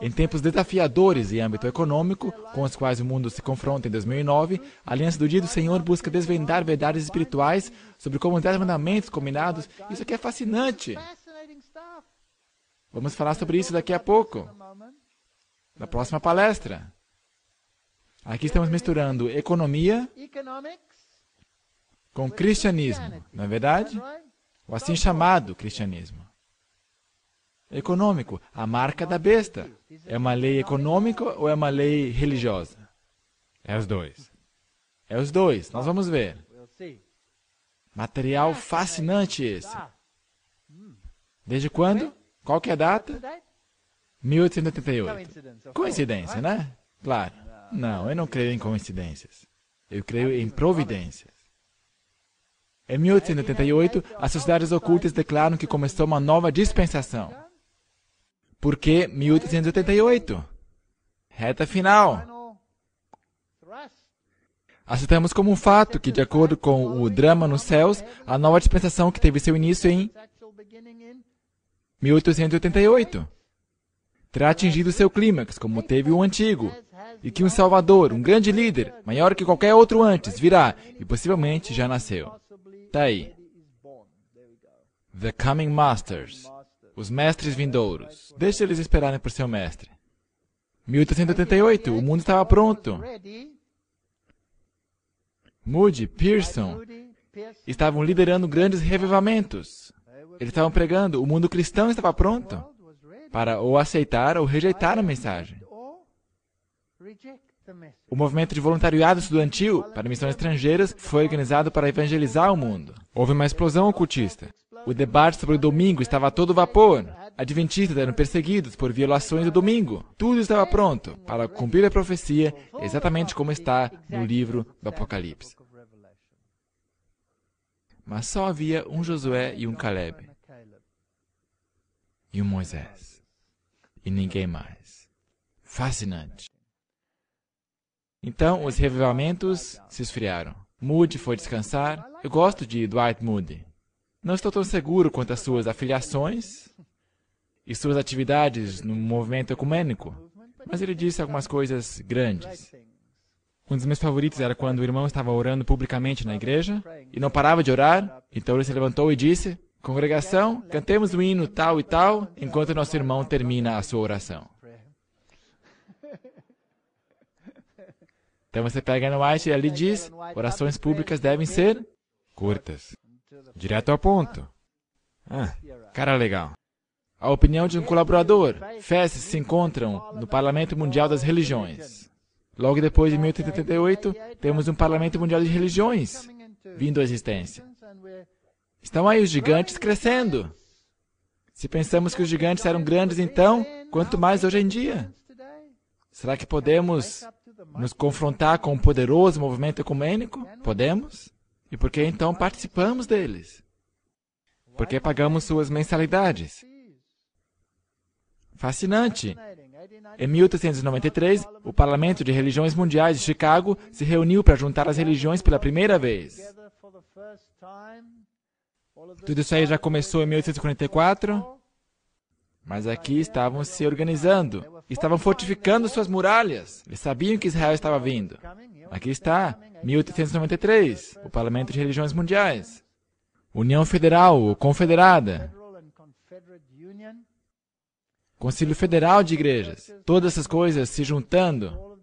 Em tempos desafiadores em âmbito econômico, com os quais o mundo se confronta em 2009, a Aliança do Dia do Senhor busca desvendar verdades espirituais sobre como os 10 mandamentos combinados. Isso aqui é fascinante. Vamos falar sobre isso daqui a pouco, na próxima palestra. Aqui estamos misturando economia com cristianismo, não é verdade? O assim chamado cristianismo. Econômico, a marca da besta. É uma lei econômica ou é uma lei religiosa? É os dois. É os dois, nós vamos ver. Material fascinante esse. Desde quando? Qual que é a data? 1888. Coincidência, né? Claro. Não, eu não creio em coincidências. Eu creio em providências. Em 1888, as sociedades ocultas declaram que começou uma nova dispensação. Por que 1888? Reta final. Aceitamos como um fato que, de acordo com o drama nos céus, a nova dispensação que teve seu início em 1888. terá atingido seu clímax, como teve o antigo, e que um Salvador, um grande líder, maior que qualquer outro antes, virá, e possivelmente já nasceu. Está aí. The Coming Masters. Os mestres vindouros. Deixe eles esperarem por seu mestre. 1888, o mundo estava pronto. Moody, Pearson estavam liderando grandes revivamentos. Eles estavam pregando, o mundo cristão estava pronto para ou aceitar ou rejeitar a mensagem. O movimento de voluntariado estudantil para missões estrangeiras foi organizado para evangelizar o mundo. Houve uma explosão ocultista. O debate sobre o domingo estava a todo vapor. Adventistas eram perseguidos por violações do domingo. Tudo estava pronto para cumprir a profecia, exatamente como está no livro do Apocalipse. Mas só havia um Josué e um Caleb. E um Moisés. E ninguém mais. Fascinante. Então, os revivamentos se esfriaram. Moody foi descansar. Eu gosto de Dwight Moody. Não estou tão seguro quanto às suas afiliações e suas atividades no movimento ecumênico, mas ele disse algumas coisas grandes. Um dos meus favoritos era quando o irmão estava orando publicamente na igreja e não parava de orar, então ele se levantou e disse: congregação, cantemos o hino tal e tal, enquanto nosso irmão termina a sua oração. Então você pega no White e ali diz: orações públicas devem ser curtas. Direto ao ponto. Cara legal. A opinião de um colaborador. Fés se encontram no Parlamento Mundial das Religiões. Logo depois de 1888, temos um Parlamento Mundial de Religiões vindo à existência. Estão aí os gigantes crescendo. Se pensamos que os gigantes eram grandes então, quanto mais hoje em dia? Será que podemos nos confrontar com um poderoso movimento ecumênico? Podemos? E por que então participamos deles? Porque pagamos suas mensalidades. Fascinante! Em 1893, o Parlamento de Religiões Mundiais de Chicago se reuniu para juntar as religiões pela primeira vez. Tudo isso aí já começou em 1844, mas aqui estavam se organizando, estavam fortificando suas muralhas. Eles sabiam que Israel estava vindo. Aqui está, 1893, o Parlamento de Religiões Mundiais. União Federal ou Confederada. Concílio Federal de Igrejas. Todas essas coisas se juntando.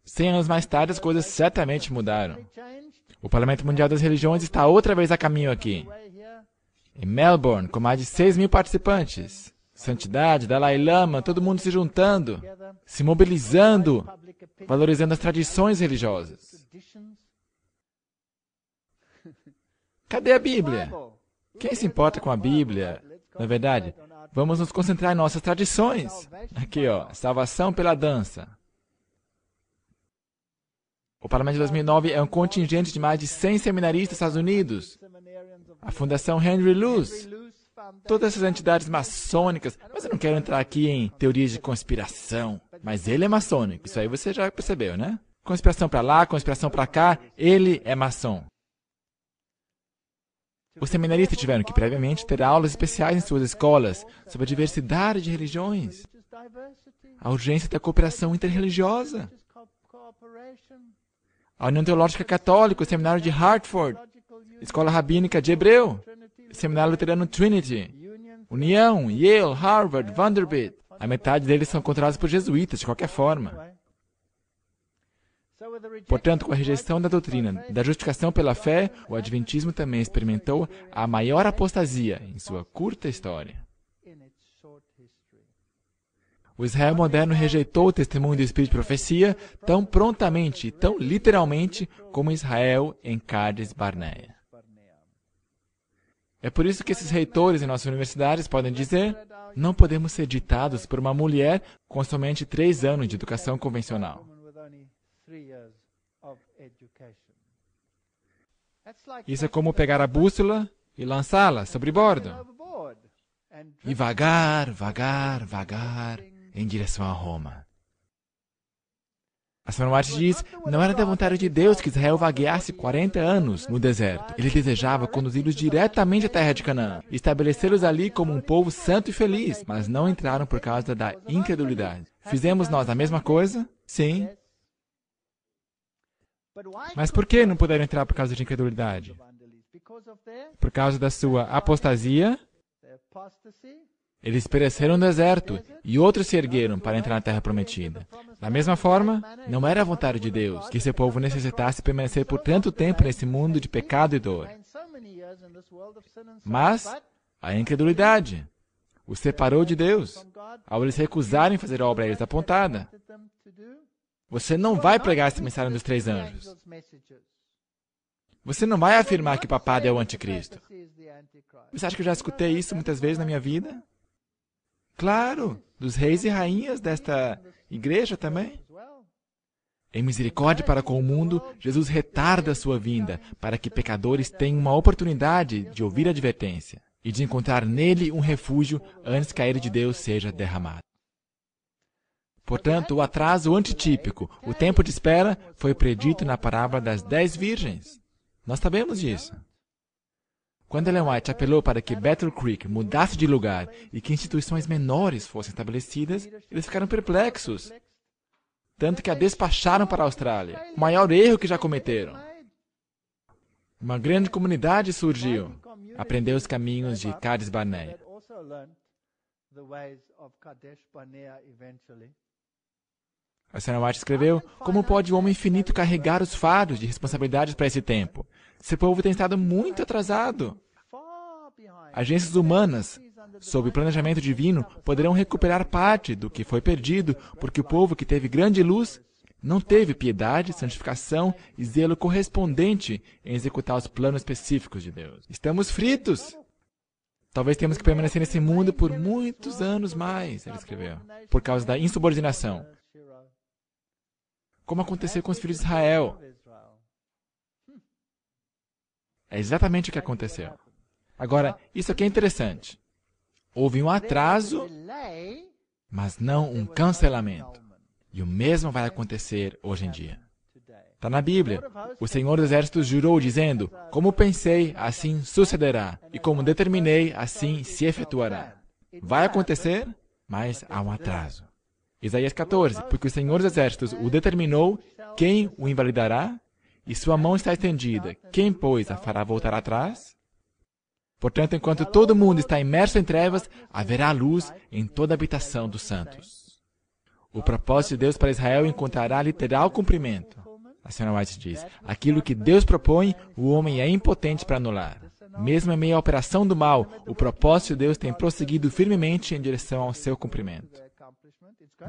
100 anos mais tarde, as coisas certamente mudaram. O Parlamento Mundial das Religiões está outra vez a caminho aqui. Em Melbourne, com mais de 6.000 participantes. Santidade, Dalai Lama, todo mundo se juntando, se mobilizando, valorizando as tradições religiosas. Cadê a Bíblia? Quem se importa com a Bíblia? Na verdade, vamos nos concentrar em nossas tradições. Aqui, ó, salvação pela dança. O Parlamento de 2009 é um contingente de mais de 100 seminaristas dos Estados Unidos. A Fundação Henry Luce. Todas essas entidades maçônicas. Mas eu não quero entrar aqui em teorias de conspiração. Mas ele é maçônico. Isso aí você já percebeu, né? Conspiração para lá, conspiração para cá. Ele é maçom. Os seminaristas tiveram que, previamente, ter aulas especiais em suas escolas sobre a diversidade de religiões, a urgência da cooperação interreligiosa. A União Teológica Católica, o Seminário de Hartford, Escola Rabínica de Hebreu, o Seminário Luterano Trinity, União, Yale, Harvard, Vanderbilt. A metade deles são controlados por jesuítas, de qualquer forma. Portanto, com a rejeição da doutrina da justificação pela fé, o Adventismo também experimentou a maior apostasia em sua curta história. O Israel moderno rejeitou o testemunho do Espírito de profecia tão prontamente e tão literalmente como Israel em Cádiz Barneia. É por isso que esses reitores em nossas universidades podem dizer: não podemos ser ditados por uma mulher com somente 3 anos de educação convencional. Isso é como pegar a bússola e lançá-la sobre bordo. E vagar, vagar, vagar em direção a Roma. A senhora White diz, não era da vontade de Deus que Israel vagueasse 40 anos no deserto. Ele desejava conduzi-los diretamente à terra de Canaã, estabelecê-los ali como um povo santo e feliz, mas não entraram por causa da incredulidade. Fizemos nós a mesma coisa? Sim. Mas por que não puderam entrar por causa de incredulidade? Por causa da sua apostasia, eles pereceram no deserto e outros se ergueram para entrar na terra prometida. Da mesma forma, não era a vontade de Deus que seu povo necessitasse permanecer por tanto tempo nesse mundo de pecado e dor. Mas a incredulidade os separou de Deus, ao eles recusarem fazer a obra a eles apontada. Você não vai pregar essa mensagem dos 3 anjos. Você não vai afirmar que o papado é o anticristo. Você acha que eu já escutei isso muitas vezes na minha vida? Claro, dos reis e rainhas desta igreja também. Em misericórdia para com o mundo, Jesus retarda a sua vinda, para que pecadores tenham uma oportunidade de ouvir a advertência e de encontrar nele um refúgio antes que a ira de Deus seja derramada. Portanto, o atraso antitípico, o tempo de espera, foi predito na parábola das 10 virgens. Nós sabemos disso. Quando Ellen White apelou para que Battle Creek mudasse de lugar e que instituições menores fossem estabelecidas, eles ficaram perplexos, tanto que a despacharam para a Austrália, o maior erro que já cometeram. Uma grande comunidade surgiu, aprendeu os caminhos de Cades Barnea. A senhora White escreveu, como pode o homem infinito carregar os fardos de responsabilidades para esse tempo? Seu povo tem estado muito atrasado. Agências humanas, sob o planejamento divino, poderão recuperar parte do que foi perdido, porque o povo que teve grande luz não teve piedade, santificação e zelo correspondente em executar os planos específicos de Deus. Estamos fritos. Talvez tenhamos que permanecer nesse mundo por muitos anos mais, ele escreveu, por causa da insubordinação. Como aconteceu com os filhos de Israel. É exatamente o que aconteceu. Agora, isso aqui é interessante. Houve um atraso, mas não um cancelamento. E o mesmo vai acontecer hoje em dia. Está na Bíblia. O Senhor dos Exércitos jurou, dizendo, como pensei, assim sucederá. E como determinei, assim se efetuará. Vai acontecer, mas há um atraso. Isaías 14, porque o Senhor dos Exércitos o determinou, quem o invalidará? E sua mão está estendida, quem, pois, a fará voltar atrás? Portanto, enquanto todo mundo está imerso em trevas, haverá luz em toda a habitação dos santos. O propósito de Deus para Israel encontrará literal cumprimento. A senhora White diz, aquilo que Deus propõe, o homem é impotente para anular. Mesmo em meio à operação do mal, o propósito de Deus tem prosseguido firmemente em direção ao seu cumprimento.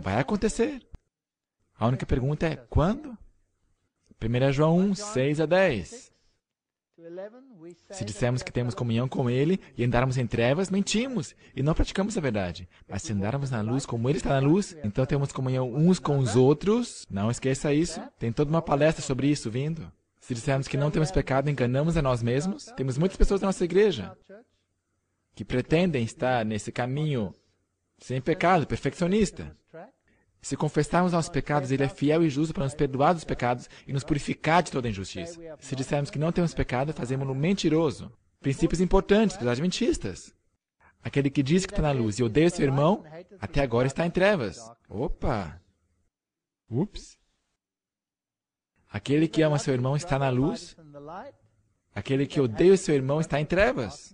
Vai acontecer. A única pergunta é, quando? 1 João 1, 6 a 10. Se dissermos que temos comunhão com Ele e andarmos em trevas, mentimos e não praticamos a verdade. Mas se andarmos na luz como Ele está na luz, então temos comunhão uns com os outros. Não esqueça isso. Tem toda uma palestra sobre isso vindo. Se dissermos que não temos pecado, enganamos a nós mesmos. Temos muitas pessoas na nossa igreja que pretendem estar nesse caminho sem pecado, perfeccionista. Se confessarmos nossos pecados, Ele é fiel e justo para nos perdoar dos pecados e nos purificar de toda injustiça. Se dissermos que não temos pecado, fazemos-no mentiroso. Princípios importantes para os adventistas. Aquele que diz que está na luz e odeia seu irmão, até agora está em trevas. Opa! Ups! Aquele que ama seu irmão está na luz. Aquele que odeia seu irmão está em trevas.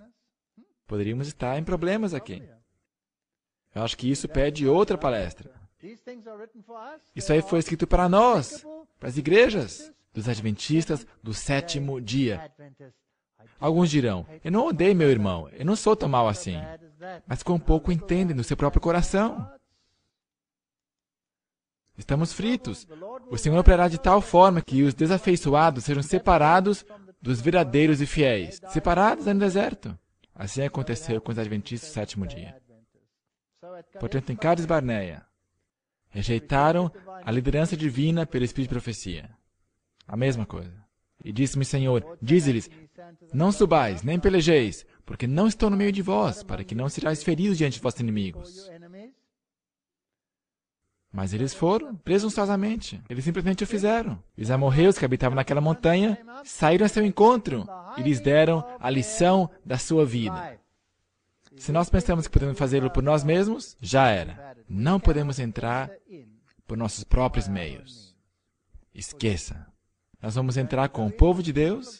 Poderíamos estar em problemas aqui. Eu acho que isso pede outra palestra. Isso aí foi escrito para nós, para as igrejas dos adventistas do sétimo dia. Alguns dirão, eu não odeio meu irmão, eu não sou tão mal assim. Mas quão pouco entendem no seu próprio coração. Estamos fritos. O Senhor operará de tal forma que os desafeiçoados sejam separados dos verdadeiros e fiéis, separados no deserto. Assim aconteceu com os adventistas do sétimo dia. Portanto, em Cades Barnea, rejeitaram a liderança divina pelo Espírito de profecia. A mesma coisa. E disse-me, Senhor, dize-lhes, não subais, nem pelejeis, porque não estou no meio de vós, para que não sejais feridos diante de vossos inimigos. Mas eles foram, presunçosamente. Eles simplesmente o fizeram. Os amorreus que habitavam naquela montanha saíram a seu encontro e lhes deram a lição da sua vida. Se nós pensamos que podemos fazê-lo por nós mesmos, já era. Não podemos entrar por nossos próprios meios. Esqueça. Nós vamos entrar com o povo de Deus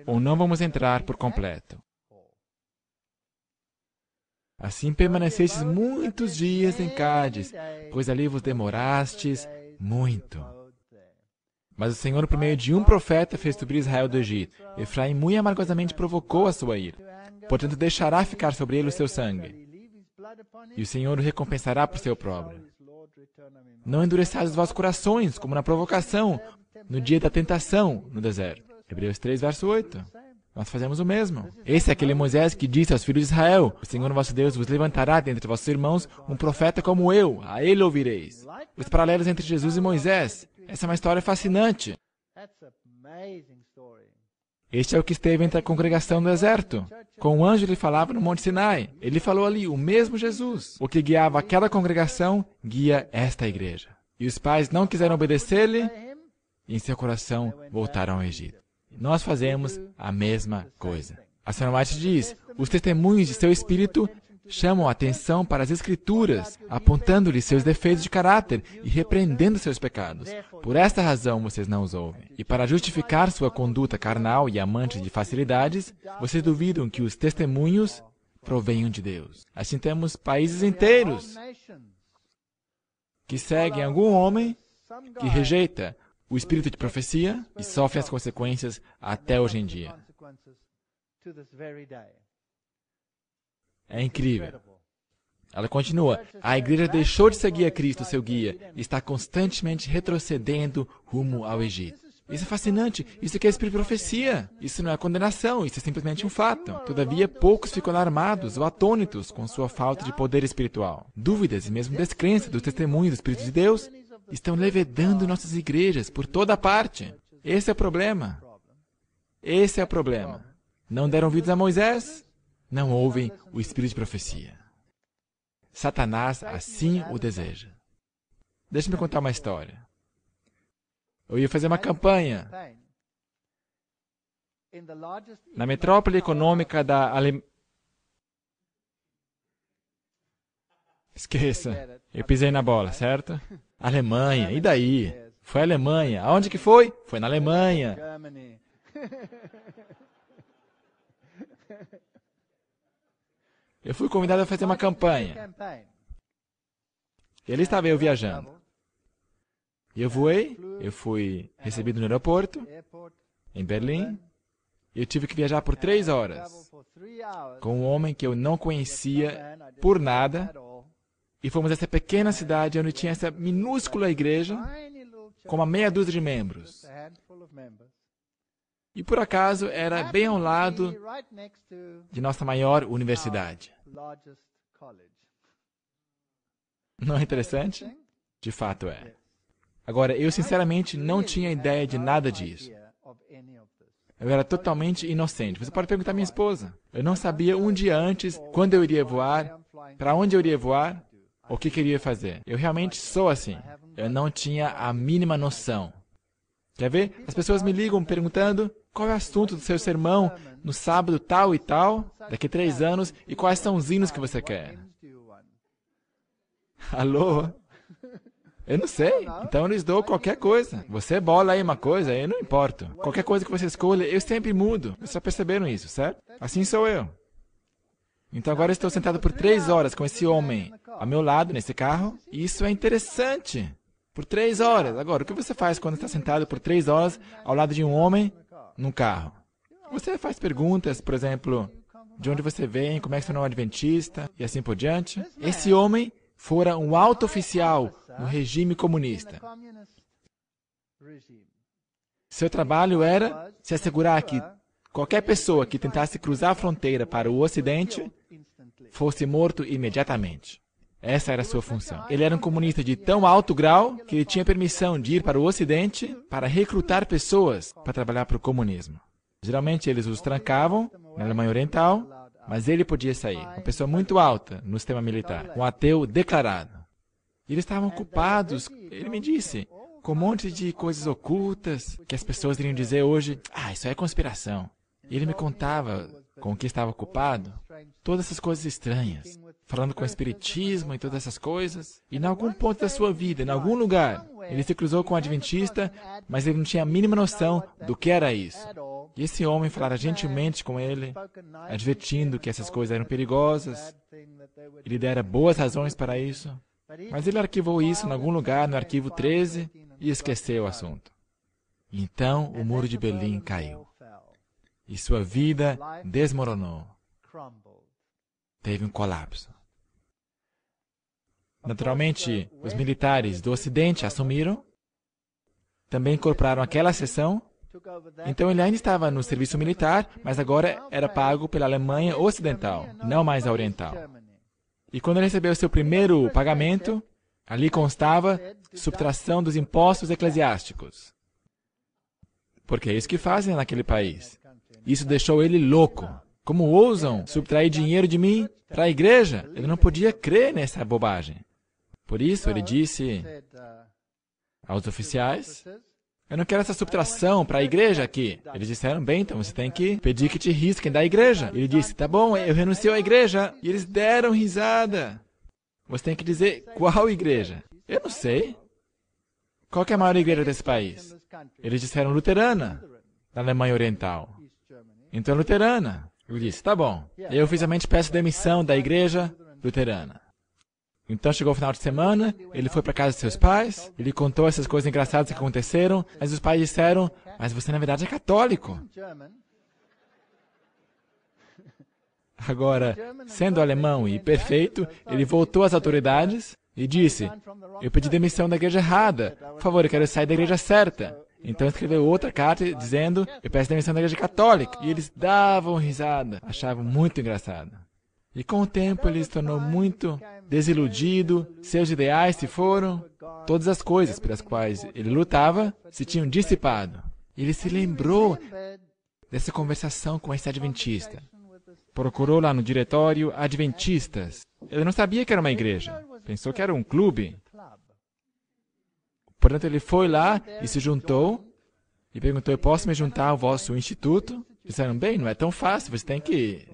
ou não vamos entrar por completo. Assim permanecestes muitos dias em Cádiz, pois ali vos demorastes muito. Mas o Senhor, por meio de um profeta, fez subir Israel do Egito. Efraim muito amargosamente provocou a sua ira. Portanto, deixará ficar sobre ele o seu sangue. E o Senhor o recompensará por seu opróbrio. Não endureçais os vossos corações, como na provocação, no dia da tentação, no deserto. Hebreus 3, verso 8. Nós fazemos o mesmo. Esse é aquele Moisés que disse aos filhos de Israel: o Senhor vosso Deus vos levantará dentre vossos irmãos um profeta como eu, a ele ouvireis. Os paralelos entre Jesus e Moisés. Essa é uma história fascinante. Este é o que esteve entre a congregação do deserto. Com o anjo ele falava no Monte Sinai. Ele falou ali, o mesmo Jesus. O que guiava aquela congregação, guia esta igreja. E os pais não quiseram obedecer-lhe, e em seu coração voltaram ao Egito. Nós fazemos a mesma coisa. A Sra. White diz, os testemunhos de seu espírito chamam a atenção para as Escrituras, apontando-lhes seus defeitos de caráter e repreendendo seus pecados. Por esta razão vocês não os ouvem. E para justificar sua conduta carnal e amante de facilidades, vocês duvidam que os testemunhos provenham de Deus. Assim temos países inteiros que seguem algum homem que rejeita o espírito de profecia e sofre as consequências até hoje em dia. É incrível. Ela continua, a igreja deixou de seguir a Cristo, seu guia, e está constantemente retrocedendo rumo ao Egito. Isso é fascinante. Isso aqui é espírito de profecia. Isso não é condenação, isso é simplesmente um fato. Todavia, poucos ficam alarmados ou atônitos com sua falta de poder espiritual. Dúvidas e mesmo descrença do testemunho do Espírito de Deus estão levedando nossas igrejas por toda parte. Esse é o problema. Esse é o problema. Não deram ouvidos a Moisés? Não ouvem o espírito de profecia. Satanás assim o deseja. Deixa-me contar uma história. Eu ia fazer uma campanha na metrópole econômica da Alemanha. Esqueça, eu pisei na bola, certo? Alemanha, e daí? Foi a Alemanha. Aonde que foi? Foi na Alemanha. Eu fui convidado a fazer uma campanha. E ali estava eu viajando. E eu fui recebido no aeroporto, em Berlim, e eu tive que viajar por 3 horas com um homem que eu não conhecia por nada, e fomos a essa pequena cidade onde tinha essa minúscula igreja com uma meia dúzia de membros. E por acaso era bem ao lado de nossa maior universidade. Não é interessante? De fato é. Agora, eu sinceramente não tinha ideia de nada disso. Eu era totalmente inocente. Você pode perguntar à minha esposa. Eu não sabia um dia antes quando eu iria voar, para onde eu iria voar, o que queria fazer. Eu realmente sou assim. Eu não tinha a mínima noção. Quer ver? As pessoas me ligam perguntando qual é o assunto do seu sermão no sábado tal e tal, daqui a 3 anos, e quais são os hinos que você quer. Alô? Eu não sei. Então eu lhes dou qualquer coisa. Você bola aí uma coisa, eu não importo. Qualquer coisa que você escolha, eu sempre mudo. Vocês já perceberam isso, certo? Assim sou eu. Então agora eu estou sentado por 3 horas com esse homem ao meu lado, nesse carro, e isso é interessante. Por 3 horas. Agora, o que você faz quando está sentado por 3 horas ao lado de um homem num carro? Você faz perguntas, por exemplo, de onde você vem, como é que você não é adventista, e assim por diante. Esse homem fora um alto oficial no regime comunista. Seu trabalho era se assegurar que qualquer pessoa que tentasse cruzar a fronteira para o Ocidente fosse morto imediatamente. Essa era a sua função. Ele era um comunista de tão alto grau que ele tinha permissão de ir para o Ocidente para recrutar pessoas para trabalhar para o comunismo. Geralmente eles os trancavam na Alemanha Oriental, mas ele podia sair. Uma pessoa muito alta no sistema militar, um ateu declarado. E eles estavam ocupados, ele me disse, com um monte de coisas ocultas que as pessoas iriam dizer hoje, isso é conspiração. E ele me contava com o que estava ocupado, todas essas coisas estranhas, falando com o espiritismo e todas essas coisas. E em algum ponto da sua vida, em algum lugar, ele se cruzou com um adventista, mas ele não tinha a mínima noção do que era isso. E esse homem falara gentilmente com ele, advertindo que essas coisas eram perigosas. Ele dera boas razões para isso. Mas ele arquivou isso em algum lugar, no arquivo 13, e esqueceu o assunto. E então o muro de Berlim caiu. E sua vida desmoronou. Teve um colapso. Naturalmente, os militares do Ocidente assumiram, também incorporaram aquela seção. Então ele ainda estava no serviço militar, mas agora era pago pela Alemanha Ocidental, não mais a Oriental. E quando ele recebeu seu primeiro pagamento, ali constava subtração dos impostos eclesiásticos. Porque é isso que fazem naquele país. Isso deixou ele louco. Como ousam subtrair dinheiro de mim para a igreja? Ele não podia crer nessa bobagem. Por isso ele disse aos oficiais, eu não quero essa subtração para a igreja aqui. Eles disseram, bem, então você tem que pedir que te risquem da igreja. Ele disse, tá bom, eu renuncio à igreja. E eles deram risada. Você tem que dizer, qual igreja? Eu não sei. Qual que é a maior igreja desse país? Eles disseram, luterana, da Alemanha Oriental. Então, luterana. Eu disse, tá bom. Eu oficialmente peço demissão da igreja luterana. Então chegou o final de semana, ele foi para casa de seus pais, ele contou essas coisas engraçadas que aconteceram, mas os pais disseram, mas você na verdade é católico. Agora, sendo alemão e perfeito, ele voltou às autoridades e disse, eu pedi demissão da igreja errada, por favor, eu quero sair da igreja certa. Então escreveu outra carta dizendo, eu peço demissão da igreja católica. E eles davam risada, achavam muito engraçado. E com o tempo ele se tornou muito desiludido, seus ideais se foram, todas as coisas pelas quais ele lutava se tinham dissipado. Ele se lembrou dessa conversação com esse adventista. Procurou lá no diretório adventistas. Ele não sabia que era uma igreja, pensou que era um clube. Portanto, ele foi lá e se juntou e perguntou, eu posso me juntar ao vosso instituto? Disseram, bem, não é tão fácil, você tem que,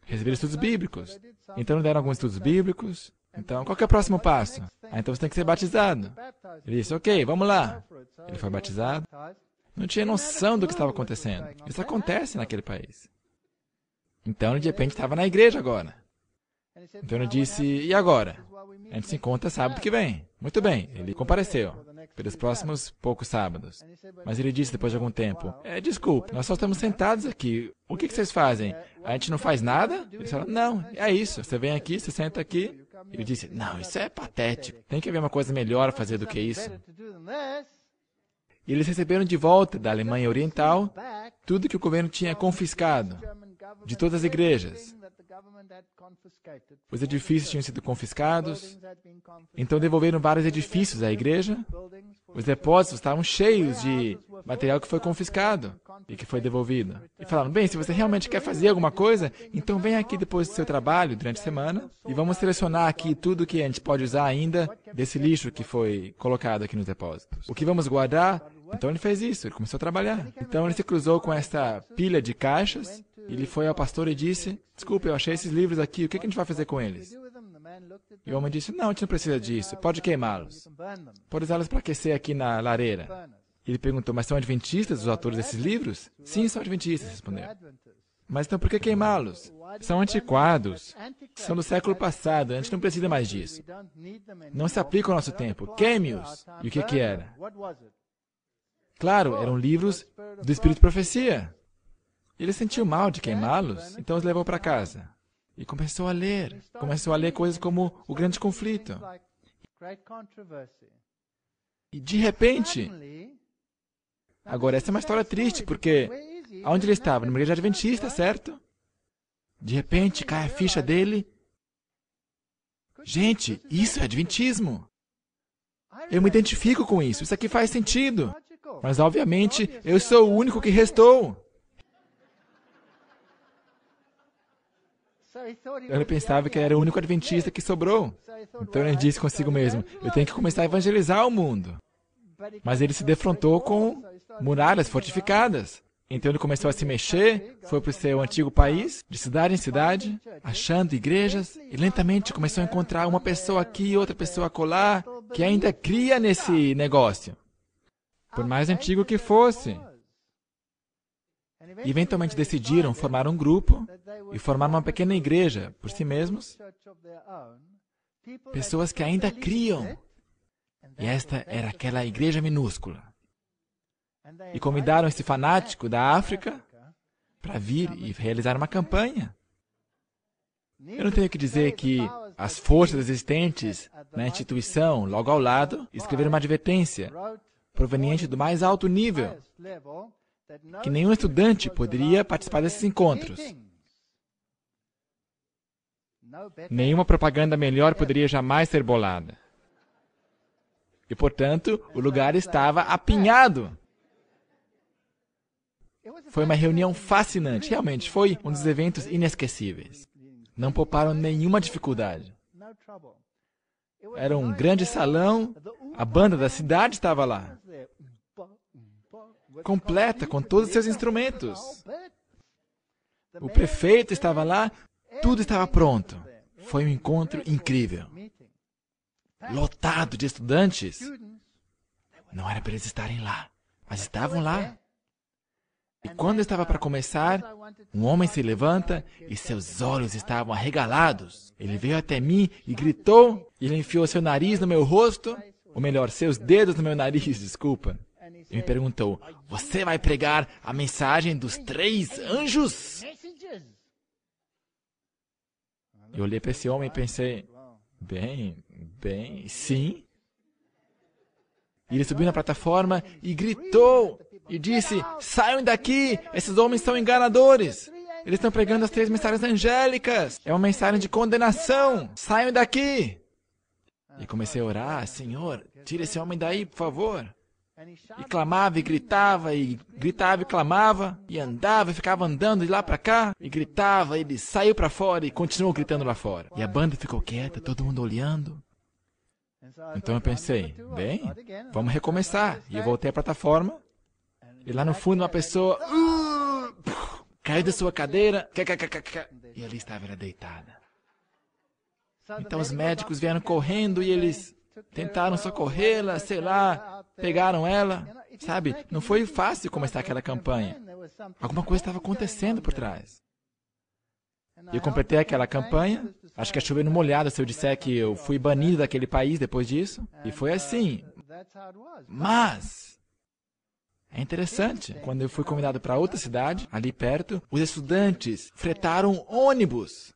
receber estudos bíblicos. Então, deram alguns estudos bíblicos. Então, qual que é o próximo passo? Então você tem que ser batizado. Ele disse, ok, vamos lá. Ele foi batizado. Não tinha noção do que estava acontecendo. Isso acontece naquele país. Então, de repente, estava na igreja agora. Então, ele disse, e agora? A gente se encontra sábado que vem. Muito bem, ele compareceu pelos próximos poucos sábados. Mas ele disse depois de algum tempo, desculpe, nós só estamos sentados aqui. O que vocês fazem? A gente não faz nada? Eles falaram, não, é isso. Você vem aqui, você senta aqui. Ele disse, não, isso é patético. Tem que haver uma coisa melhor a fazer do que isso. E eles receberam de volta da Alemanha Oriental tudo que o governo tinha confiscado de todas as igrejas. Os edifícios tinham sido confiscados, então devolveram vários edifícios à igreja. Os depósitos estavam cheios de material que foi confiscado e que foi devolvido. E falaram, bem, se você realmente quer fazer alguma coisa, então vem aqui depois do seu trabalho, durante a semana, e vamos selecionar aqui tudo que a gente pode usar ainda desse lixo que foi colocado aqui nos depósitos. O que vamos guardar? Então ele fez isso, ele começou a trabalhar. Então ele se cruzou com essa pilha de caixas. Ele foi ao pastor e disse, desculpe, eu achei esses livros aqui, o que a gente vai fazer com eles? E o homem disse, não, a gente não precisa disso, pode queimá-los. Pode usá-los para aquecer aqui na lareira. Ele perguntou, mas são adventistas os autores desses livros? Sim, são adventistas, respondeu. Mas então por que queimá-los? São antiquados, são do século passado, a gente não precisa mais disso. Não se aplica ao nosso tempo, queime-os. E o que era? Claro, eram livros do Espírito de Profecia. Ele sentiu mal de queimá-los, então os levou para casa. E começou a ler coisas como o grande conflito. E de repente, agora essa é uma história triste, porque onde ele estava? Numa igreja adventista, certo? De repente cai a ficha dele. Gente, isso é adventismo. Eu me identifico com isso, isso aqui faz sentido. Mas obviamente eu sou o único que restou. Ele pensava que era o único adventista que sobrou. Então ele disse consigo mesmo, eu tenho que começar a evangelizar o mundo. Mas ele se defrontou com muralhas fortificadas. Então ele começou a se mexer, foi para o seu antigo país, de cidade em cidade, achando igrejas, e lentamente começou a encontrar uma pessoa aqui, outra pessoa acolá, que ainda cria nesse negócio, por mais antigo que fosse. E eventualmente decidiram formar um grupo e formar uma pequena igreja por si mesmos, pessoas que ainda criam. E esta era aquela igreja minúscula. E convidaram esse fanático da África para vir e realizar uma campanha. Eu não tenho que dizer que as forças existentes na instituição, logo ao lado, escreveram uma advertência proveniente do mais alto nível, que nenhum estudante poderia participar desses encontros. Nenhuma propaganda melhor poderia jamais ser bolada. E, portanto, o lugar estava apinhado. Foi uma reunião fascinante. Realmente, foi um dos eventos inesquecíveis. Não pouparam nenhuma dificuldade. Era um grande salão, a banda da cidade estava lá, completa, com todos os seus instrumentos. O prefeito estava lá, tudo estava pronto. Foi um encontro incrível. Lotado de estudantes. Não era para eles estarem lá, mas estavam lá. E quando estava para começar, um homem se levanta e seus olhos estavam arregalados. Ele veio até mim e gritou, e ele enfiou seu nariz no meu rosto, ou melhor, seus dedos no meu nariz, desculpa. E me perguntou, você vai pregar a mensagem dos 3 anjos? Eu olhei para esse homem e pensei, bem, sim. E ele subiu na plataforma e gritou e disse, saiam daqui, esses homens são enganadores. Eles estão pregando as 3 mensagens angélicas. É uma mensagem de condenação. Saiam daqui. E comecei a orar, Senhor, tira esse homem daí, por favor. E clamava e gritava, e gritava e clamava, e andava e ficava andando de lá para cá, e gritava, ele saiu para fora e continuou gritando lá fora. E a banda ficou quieta, todo mundo olhando. Então eu pensei, bem, vamos recomeçar. E eu voltei à plataforma, e lá no fundo uma pessoa caiu da sua cadeira, e ali estava ela deitada. Então os médicos vieram correndo e eles tentaram socorrêla, sei lá, pegaram ela. Sabe, não foi fácil começar aquela campanha. Alguma coisa estava acontecendo por trás. Eu completei aquela campanha. Acho que é chover no molhado se eu disser que eu fui banido daquele país depois disso. E foi assim. Mas é interessante. Quando eu fui convidado para outra cidade, ali perto, os estudantes fretaram ônibus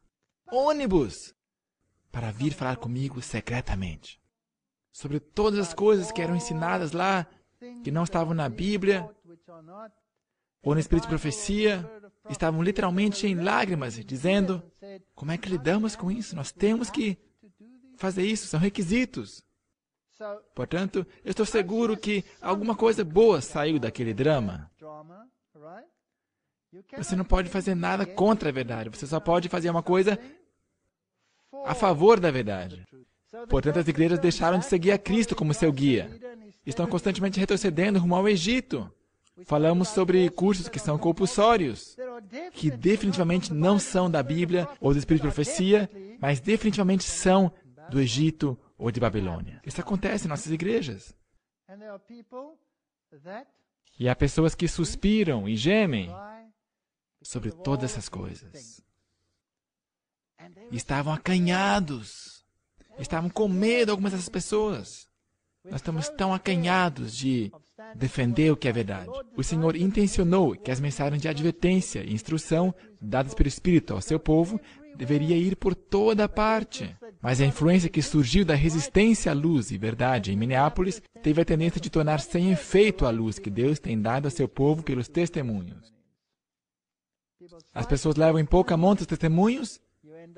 para vir falar comigo secretamente sobre todas as coisas que eram ensinadas lá, que não estavam na Bíblia ou no Espírito de Profecia. Estavam literalmente em lágrimas, dizendo, como é que lidamos com isso? Nós temos que fazer isso, são requisitos. Portanto, eu estou seguro que alguma coisa boa saiu daquele drama. Você não pode fazer nada contra a verdade, você só pode fazer uma coisa a favor da verdade. Portanto, as igrejas deixaram de seguir a Cristo como seu guia. Estão constantemente retrocedendo rumo ao Egito. Falamos sobre cursos que são compulsórios, que definitivamente não são da Bíblia ou do Espírito de Profecia, mas definitivamente são do Egito ou de Babilônia. Isso acontece em nossas igrejas. E há pessoas que suspiram e gemem sobre todas essas coisas. E estavam acanhados. Estavam com medo, algumas dessas pessoas. Nós estamos tão acanhados de defender o que é verdade. O Senhor intencionou que as mensagens de advertência e instrução dadas pelo Espírito ao seu povo deveria ir por toda parte. Mas a influência que surgiu da resistência à luz e verdade em Minneapolis teve a tendência de tornar sem efeito a luz que Deus tem dado ao seu povo pelos testemunhos. As pessoas levam em pouca monta os testemunhos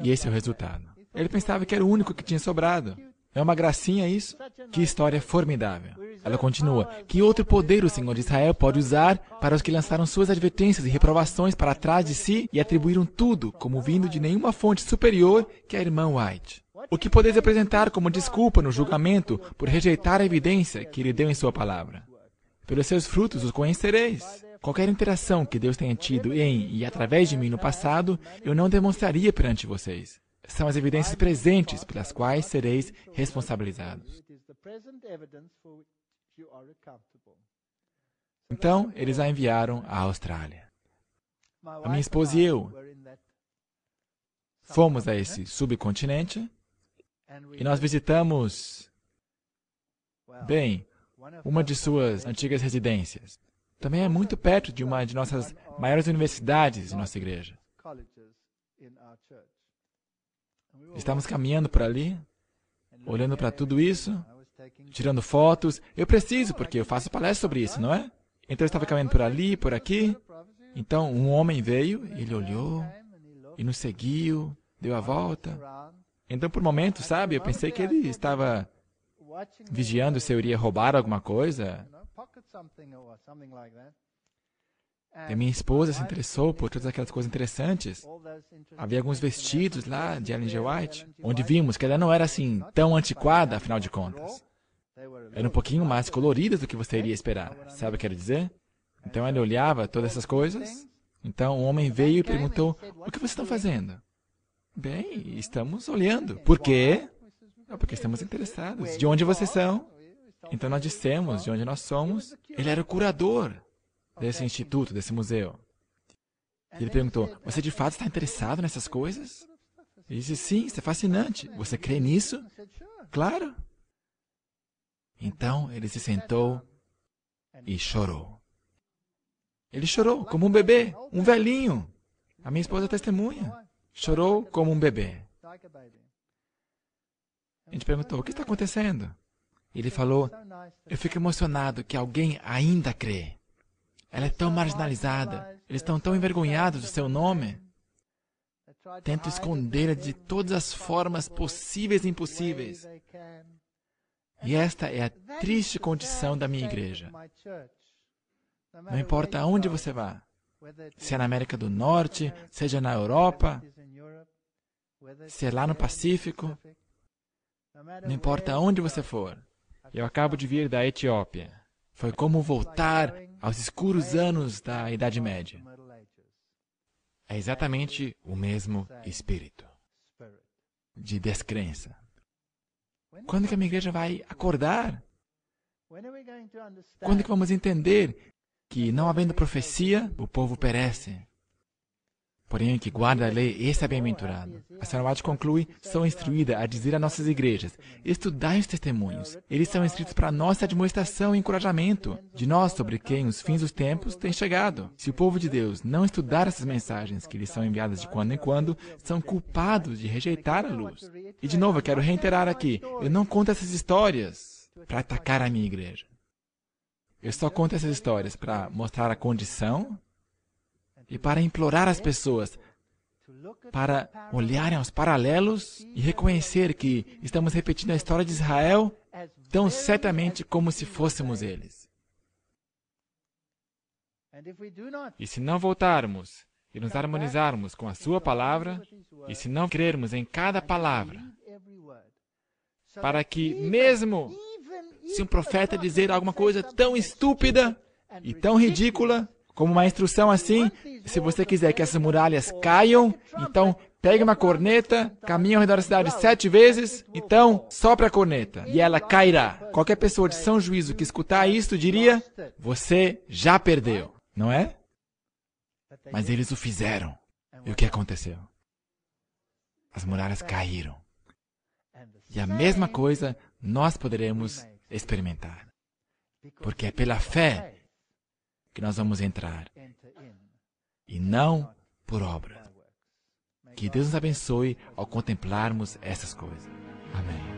e esse é o resultado. Ele pensava que era o único que tinha sobrado. É uma gracinha isso? Que história formidável. Ela continua. Que outro poder o Senhor de Israel pode usar para os que lançaram suas advertências e reprovações para trás de si e atribuíram tudo como vindo de nenhuma fonte superior que a irmã White? O que podeis apresentar como desculpa no julgamento por rejeitar a evidência que ele deu em sua palavra? Pelos seus frutos os conhecereis. Qualquer interação que Deus tenha tido em e através de mim no passado, eu não demonstraria perante vocês. São as evidências presentes pelas quais sereis responsabilizados. Então, eles a enviaram à Austrália. A minha esposa e eu fomos a esse subcontinente e nós visitamos, bem, uma de suas antigas residências. Também é muito perto de uma de nossas maiores universidades de nossa igreja. Estamos caminhando por ali, olhando para tudo isso, tirando fotos. Eu preciso, porque eu faço palestra sobre isso, não é? Então eu estava caminhando por ali, por aqui. Então um homem veio, ele olhou e nos seguiu, deu a volta. Então por um momento, sabe, eu pensei que ele estava vigiando se eu iria roubar alguma coisa. E a minha esposa se interessou por todas aquelas coisas interessantes. Havia alguns vestidos lá de Ellen G. White, onde vimos que ela não era assim tão antiquada, afinal de contas. Era um pouquinho mais coloridas do que você iria esperar. Sabe o que eu quero dizer? Então ela olhava todas essas coisas. Então um homem veio e perguntou, o que vocês estão fazendo? Bem, estamos olhando. Por quê? Porque estamos interessados. De onde vocês são? Então nós dissemos de onde nós somos. Ele era o curador desse instituto, desse museu. Ele perguntou, você de fato está interessado nessas coisas? Ele disse, sim, isso é fascinante. Você crê nisso? Claro. Então ele se sentou e chorou. Ele chorou como um bebê, um velhinho. A minha esposa testemunha. Chorou como um bebê. A gente perguntou, o que está acontecendo? Ele falou, eu fico emocionado que alguém ainda crê. Ela é tão marginalizada. Eles estão tão envergonhados do seu nome. Tento escondê-la de todas as formas possíveis e impossíveis. E esta é a triste condição da minha igreja. Não importa aonde você vá, se é na América do Norte, seja na Europa, se é lá no Pacífico, não importa aonde você for. Eu acabo de vir da Etiópia. Foi como voltar aos escuros anos da Idade Média. É exatamente o mesmo espírito de descrença. Quando que a minha igreja vai acordar? Quando que vamos entender que, não havendo profecia, o povo perece? Porém, o que guarda a lei, esse é bem-aventurado. A senhora White conclui, sou instruída a dizer a nossas igrejas, estudai os testemunhos. Eles são escritos para nossa admoestação e encorajamento de nós sobre quem os fins dos tempos têm chegado. Se o povo de Deus não estudar essas mensagens que lhes são enviadas de quando em quando, são culpados de rejeitar a luz. E de novo, eu quero reiterar aqui, eu não conto essas histórias para atacar a minha igreja. Eu só conto essas histórias para mostrar a condição e para implorar as pessoas para olharem aos paralelos e reconhecer que estamos repetindo a história de Israel tão certamente como se fôssemos eles. E se não voltarmos e nos harmonizarmos com a sua palavra, e se não crermos em cada palavra, para que mesmo se um profeta dizer alguma coisa tão estúpida e tão ridícula, como uma instrução assim, se você quiser que essas muralhas caiam, então pegue uma corneta, caminhe ao redor da cidade 7 vezes, então sopre a corneta e ela cairá. Qualquer pessoa de são juízo que escutar isto diria, você já perdeu, não é? Mas eles o fizeram. E o que aconteceu? As muralhas caíram. E a mesma coisa nós poderemos experimentar. Porque é pela fé que nós vamos entrar, e não por obra. Que Deus nos abençoe ao contemplarmos essas coisas. Amém.